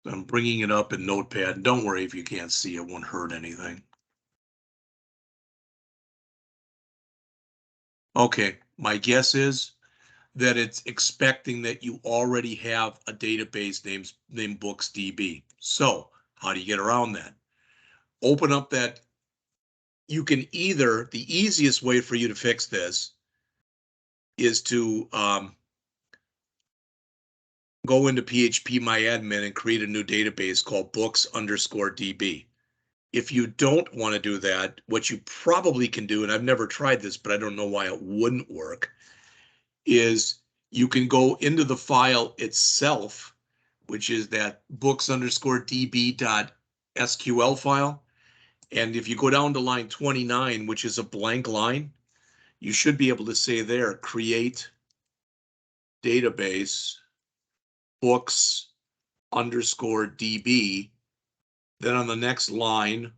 I'm bringing it up in Notepad. Don't worry if you can't see, it won't hurt anything. Okay, my guess is that it's expecting that you already have a database named BooksDB. So how do you get around that? Open up that. You can either, the easiest way for you to fix this is to go into phpMyAdmin and create a new database called books_db. If you don't want to do that, what you probably can do, and I've never tried this, but I don't know why it wouldn't work, is you can go into the file itself, which is that books_db.sql file. And if you go down to line 29, which is a blank line, you should be able to say there, create database books_db. Then on the next line,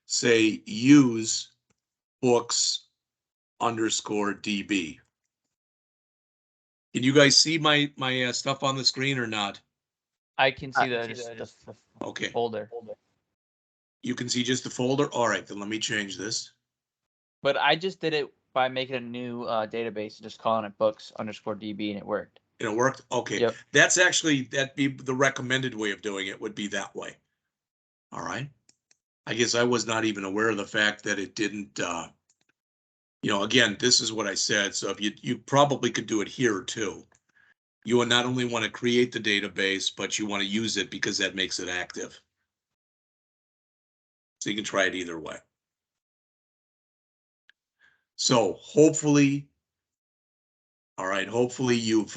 say use books_db. Can you guys see my stuff on the screen or not? I can see the Okay. folder. You can see just the folder? All right, then let me change this. But I just did it by making a new database and just calling it books_db, and it worked. And it worked? Okay. Yep. That's actually, that'd be the recommended way of doing it, would be that way. All right. I guess I was not even aware of the fact that it didn't, again, this is what I said. So if you probably could do it here too. You would not only want to create the database, but you want to use it because that makes it active. So you can try it either way. So hopefully, all right, hopefully you've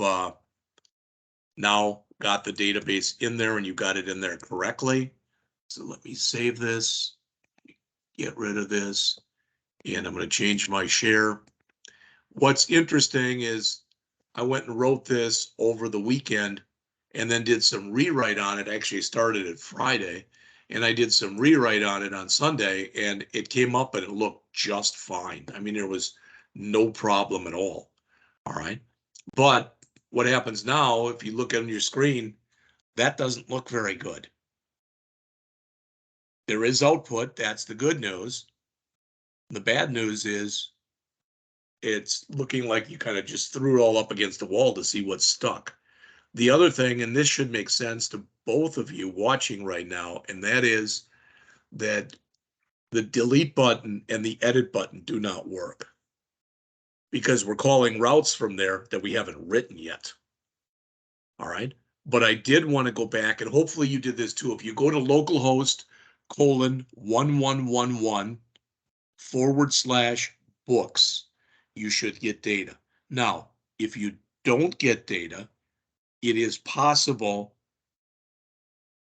now got the database in there and you got it in there correctly. So let me save this, get rid of this, and I'm going to change my share. What's interesting is I went and wrote this over the weekend and then did some rewrite on it. Actually started it Friday and I did some rewrite on it on Sunday and it came up and it looked just fine. I mean, there was no problem at all. All right. But what happens now, if you look on your screen, that doesn't look very good. There is output. That's the good news. The bad news is it's looking like you kind of just threw it all up against the wall to see what's stuck. The other thing, and this should make sense to both of you watching right now, and that is that the delete button and the edit button do not work because we're calling routes from there that we haven't written yet. All right. But I did want to go back, and hopefully you did this too. If you go to localhost :1111/books, you should get data. Now, if you don't get data, it is possible.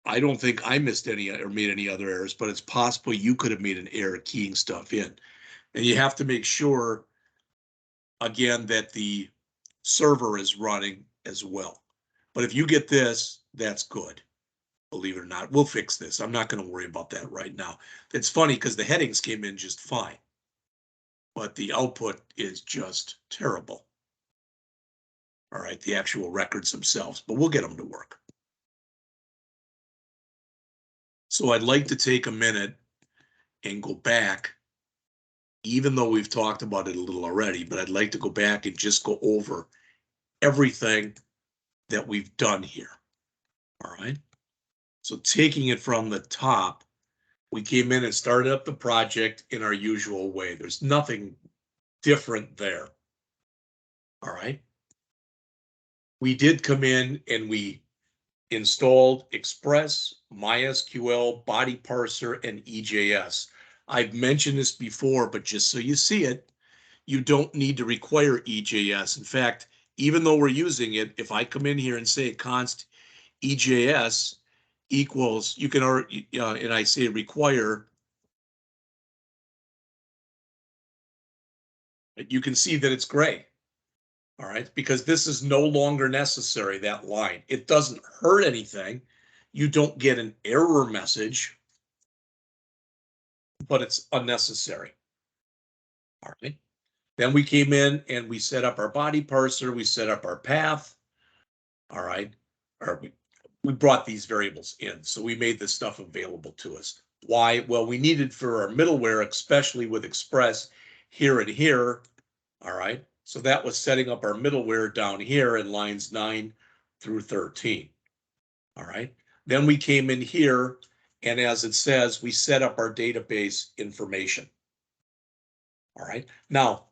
I don't think I missed any or made any other errors, but it's possible you could have made an error keying stuff in. And you have to make sure, again, that the server is running as well. But if you get this, that's good. Believe it or not, we'll fix this. I'm not going to worry about that right now. It's funny because the headings came in just fine, but the output is just terrible. All right, the actual records themselves, but we'll get them to work. So I'd like to take a minute and go back, even though we've talked about it a little already, but I'd like to go back and just go over everything that we've done here. All right. So taking it from the top, we came in and started up the project in our usual way. There's nothing different there. All right. We did come in and we installed Express, MySQL, Body Parser, and EJS. I've mentioned this before, but just so you see it, you don't need to require EJS. In fact, even though we're using it, if I come in here and say const EJS equals, you can already, and I say require, you can see that it's gray. All right, because this is no longer necessary, that line. It doesn't hurt anything. You don't get an error message, but it's unnecessary. All right. Then we came in and we set up our body parser, we set up our path. All right. Or we brought these variables in. So we made this stuff available to us. Why? Well, we needed for our middleware, especially with Express here and here. All right. So that was setting up our middleware down here in lines 9 through 13. All right. Then we came in here, and as it says, we set up our database information. All right. Now,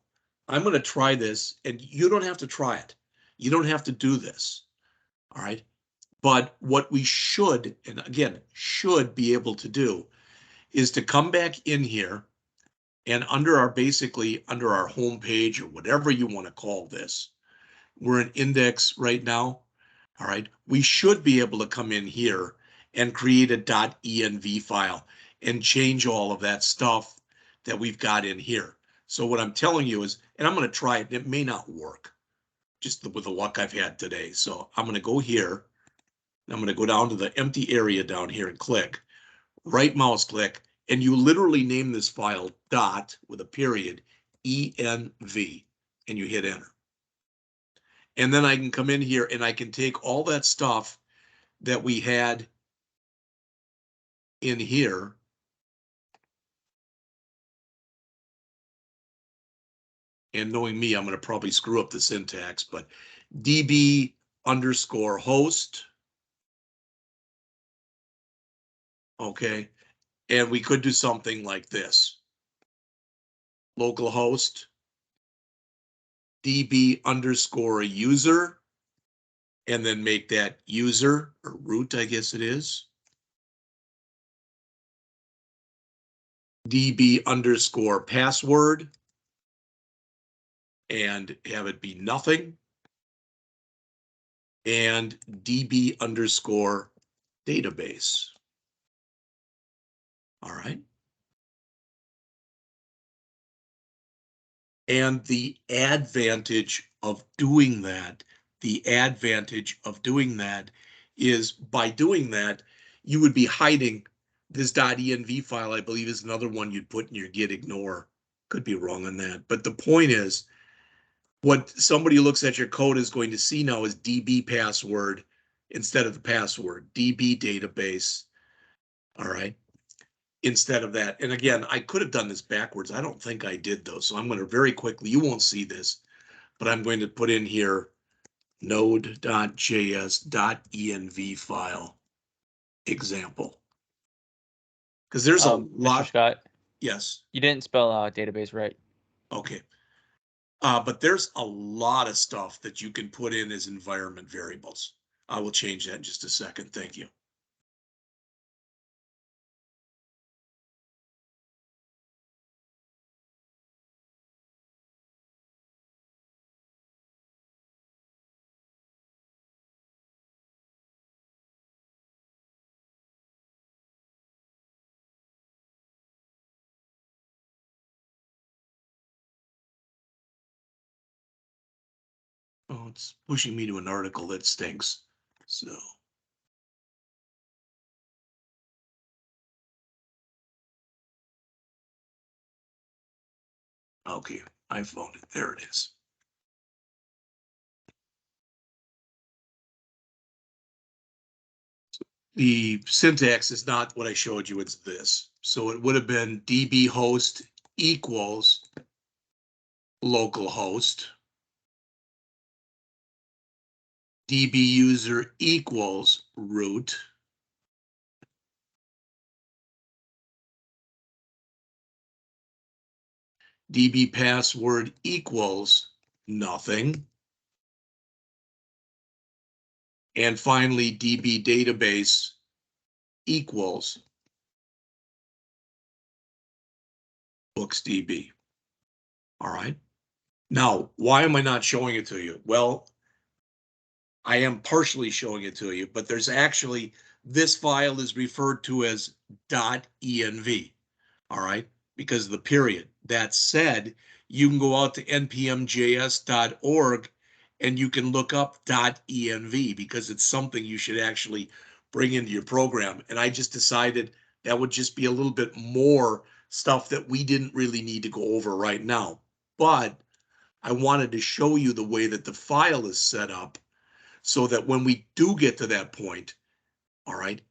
I'm going to try this, and you don't have to try it. You don't have to do this. All right. But what we should, and again, should be able to do is to come back in here and under our basically under our home page or whatever you want to call this, we're in index right now. All right. We should be able to come in here and create a .env file and change all of that stuff that we've got in here. So what I'm telling you is, and I'm going to try it, and it may not work just with the luck I've had today. So I'm going to go here. I'm going to go down to the empty area down here and click, right mouse click, and you literally name this file dot with a period env, and you hit enter. And then I can come in here and I can take all that stuff that we had in here and knowing me, I'm going to probably screw up the syntax, but db underscore host. Okay. And we could do something like this. Localhost db underscore user, and then make that user or root, I guess it is. db underscore password, and have it be nothing. And db underscore database. All right. And the advantage of doing that, is by doing that, you would be hiding this .env file, I believe is another one you'd put in your git ignore. Could be wrong on that. But the point is, what somebody who looks at your code is going to see now is DB password instead of the password, DB database. All right. Instead of that. And again, I could have done this backwards. I don't think I did though. So I'm going to very quickly, you won't see this, but I'm going to put in here node.js.env file example. Because there's a Mr. lot. Scott, Yes. you didn't spell database right. Okay. But there's a lot of stuff that you can put in as environment variables. I will change that in just a second. Thank you. Oh, it's pushing me to an article that stinks. So. Okay, I found it. There it is. The syntax is not what I showed you, it's this. So it would have been db host equals localhost, db user equals root, db password equals nothing, and finally db database equals books DB. All right. Now, why am I not showing it to you? Well, I am partially showing it to you, but there's actually, this file is referred to as .env. All right, because of the period. That said, you can go out to npmjs.org and you can look up .env because it's something you should actually bring into your program. And I just decided that would just be a little bit more stuff that we didn't really need to go over right now. But I wanted to show you the way that the file is set up so that when we do get to that point, all right,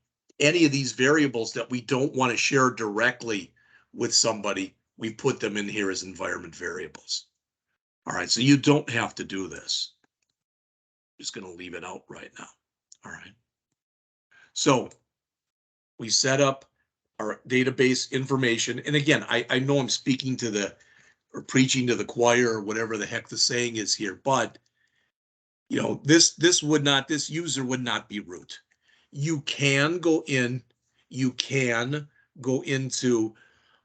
any of these variables that we don't want to share directly with somebody, we put them in here as environment variables. All right, so you don't have to do this. Just going to leave it out right now. All right. So we set up our database information. And again, I know I'm speaking to the, or preaching to the choir, or whatever the heck the saying is here, but you know, this user would not be root. You can go into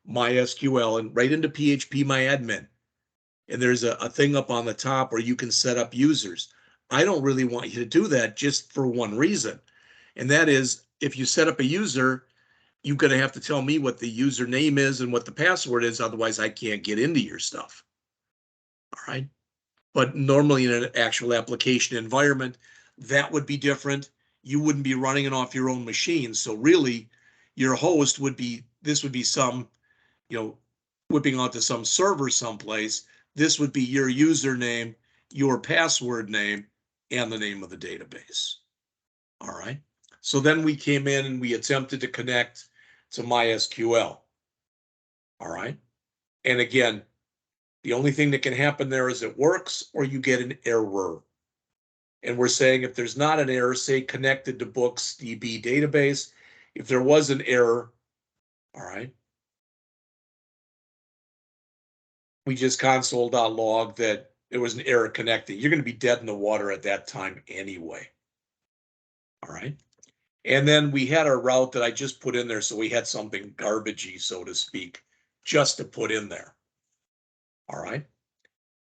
MySQL and right into PHPMyAdmin. And there's a thing up on the top where you can set up users. I don't really want you to do that just for one reason. And that is, if you set up a user, you're going to have to tell me what the username is and what the password is. Otherwise, I can't get into your stuff. All right. But normally in an actual application environment, that would be different. You wouldn't be running it off your own machine. So really, your host would be, this would be some, you know, whipping onto some server someplace. This would be your username, your password name, and the name of the database. All right. So then we came in and we attempted to connect to MySQL. All right. And again, the only thing that can happen there is it works or you get an error. And we're saying if there's not an error, say connected to books DB database. If there was an error, all right, we just console.log that there was an error connecting. You're going to be dead in the water at that time anyway. All right. And then we had our route that I just put in there. So we had something garbagey, so to speak, just to put in there. All right.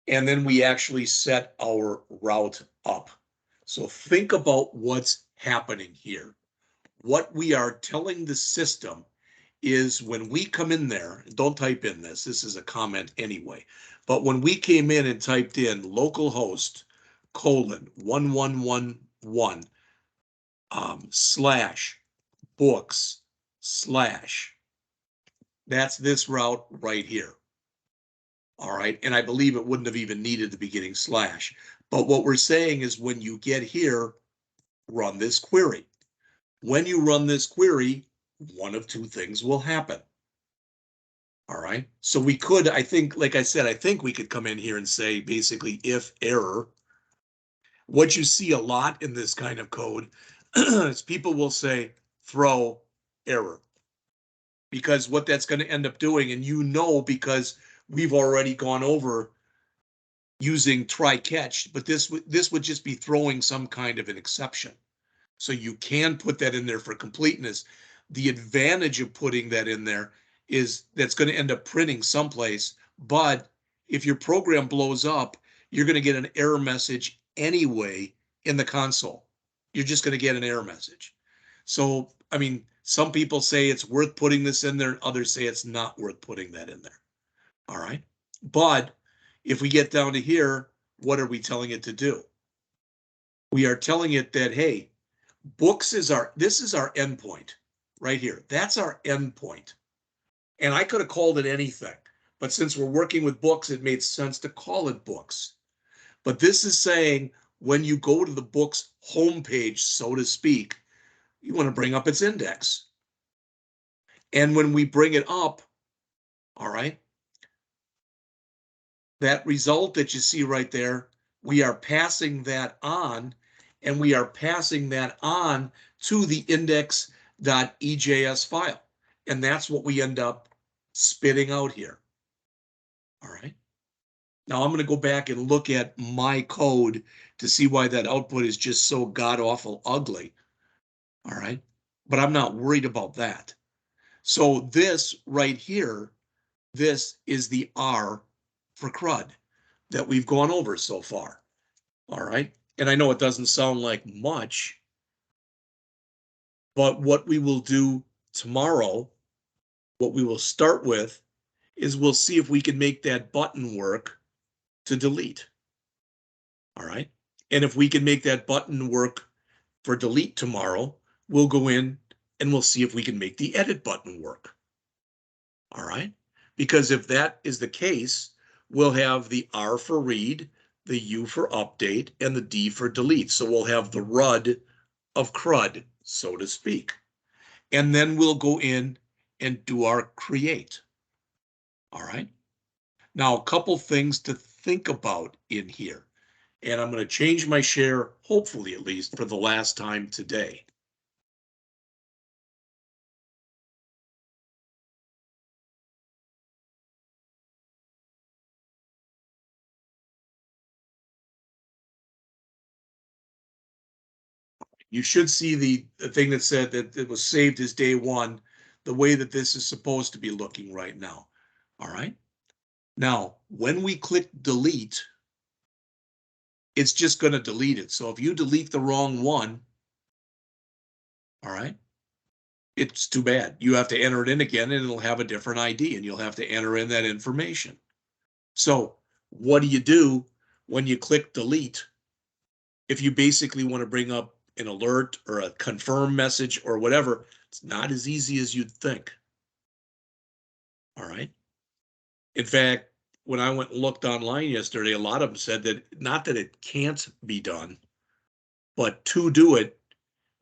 And then we actually set our route up. So think about what's happening here. What we are telling the system is when we come in there, don't type in this is a comment anyway, but when we came in and typed in localhost :1111 slash books slash, that's this route right here. All right, and I believe it wouldn't have even needed the beginning slash. But what we're saying is when you get here, run this query. When you run this query, one of two things will happen. All right, so we could, I think, like I said, I think we could come in here and say basically if error. What you see a lot in this kind of code is people will say throw error. Because what that's going to end up doing, and you know, because we've already gone over using try catch, but this would just be throwing some kind of an exception. So you can put that in there for completeness. The advantage of putting that in there is that's going to end up printing someplace, but if your program blows up, you're going to get an error message anyway in the console. You're just going to get an error message. So, I mean, some people say it's worth putting this in there, others say it's not worth putting that in there. All right. But if we get down to here, what are we telling it to do? We are telling it that, hey, books is this is our endpoint right here. That's our endpoint. And I could have called it anything, but since we're working with books, it made sense to call it books. But this is saying when you go to the book's homepage, so to speak, you want to bring up its index. And when we bring it up, all right, that result that you see right there, we are passing that on, and we are passing that on to the index.ejs file. And that's what we end up spitting out here. All right. Now I'm going to go back and look at my code to see why that output is just so god awful ugly. All right. But I'm not worried about that. So this right here, this is the R for crud that we've gone over so far. All right. And I know it doesn't sound like much, but what we will do tomorrow, what we will start with is we'll see if we can make that button work to delete. All right. And if we can make that button work for delete tomorrow, we'll go in and we'll see if we can make the edit button work. All right. Because if that is the case, we'll have the R for read, the U for update, and the D for delete. So we'll have the RUD of crud, so to speak. And then we'll go in and do our create. All right. Now, a couple things to think about in here. And I'm going to change my share, hopefully at least for the last time today. You should see the thing that said that it was saved as day one, the way that this is supposed to be looking right now. All right. Now, when we click delete, it's just going to delete it. So if you delete the wrong one, all right, it's too bad. You have to enter it in again and it'll have a different ID and you'll have to enter in that information. So what do you do when you click delete? If you basically want to bring up an alert or a confirm message or whatever, it's not as easy as you'd think. All right. In fact, when I went and looked online yesterday, a lot of them said that not that it can't be done, but to do it,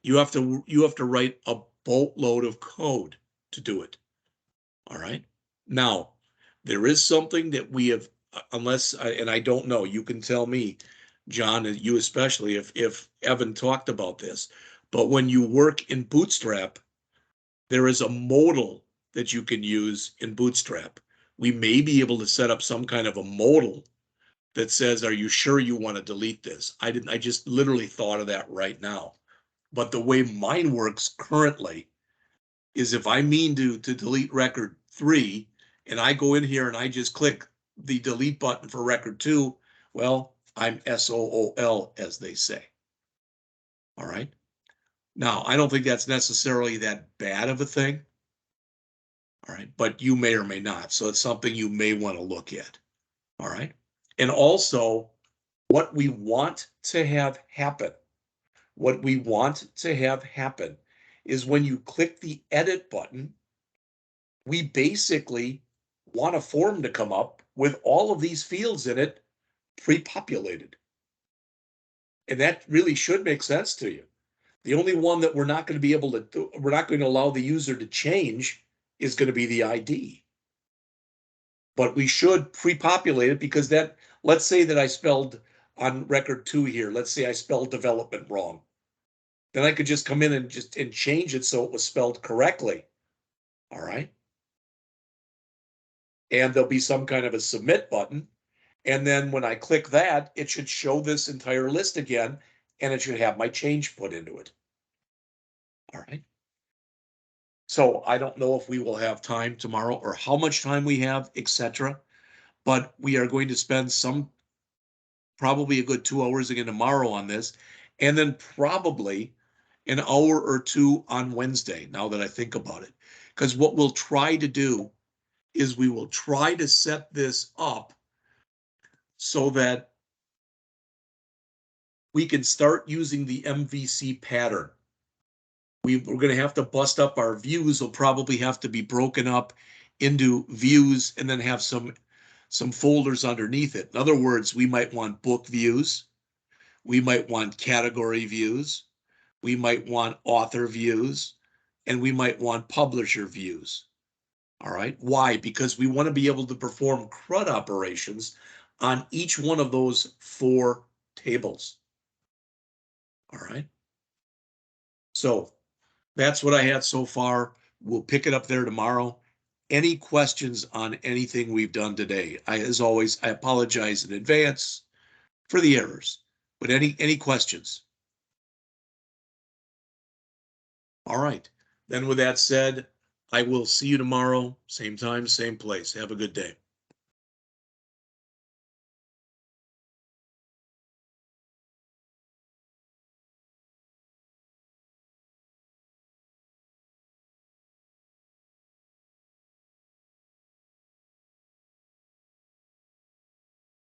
you have to write a boatload of code to do it. All right. Now, there is something that we have, unless, and I don't know, you can tell me, John, and you especially, if Evan talked about this, but when you work in Bootstrap, there is a modal that you can use in Bootstrap. We may be able to set up some kind of a modal that says, are you sure you want to delete this? I just literally thought of that right now. But the way mine works currently is if I mean to delete record 3 and I go in here and I just click the delete button for record 2, well, I'm SOOL, as they say. All right. Now, I don't think that's necessarily that bad of a thing. All right. But you may or may not. So it's something you may want to look at. All right. And also, what we want to have happen, is when you click the edit button, we basically want a form to come up with all of these fields in it pre-populated. And that really should make sense to you. The only one that we're not going to be able to do, we're not going to allow the user to change is going to be the ID. But we should pre-populate it because that, let's say that I spelled on record 2 here, let's say I spelled development wrong. Then I could just come in and change it so it was spelled correctly. All right. And there'll be some kind of a submit button. And then when I click that, it should show this entire list again, and it should have my change put into it. All right. So I don't know if we will have time tomorrow or how much time we have, etc. But we are going to spend probably a good 2 hours again tomorrow on this, and then probably an hour or 2 on Wednesday, now that I think about it. Because what we'll try to do is we will try to set this up so that we can start using the MVC pattern. We're going to have to bust up our views. Will probably have to be broken up into views and then have some folders underneath it. In other words, we might want book views. We might want category views. We might want author views, and we might want publisher views. All right. Why? Because we want to be able to perform CRUD operations on each one of those 4 tables. All right. So that's what I had so far. We'll pick it up there tomorrow. Any questions on anything we've done today? As always, I apologize in advance for the errors, but any questions? All right. Then with that said, I will see you tomorrow, same time, same place. Have a good day.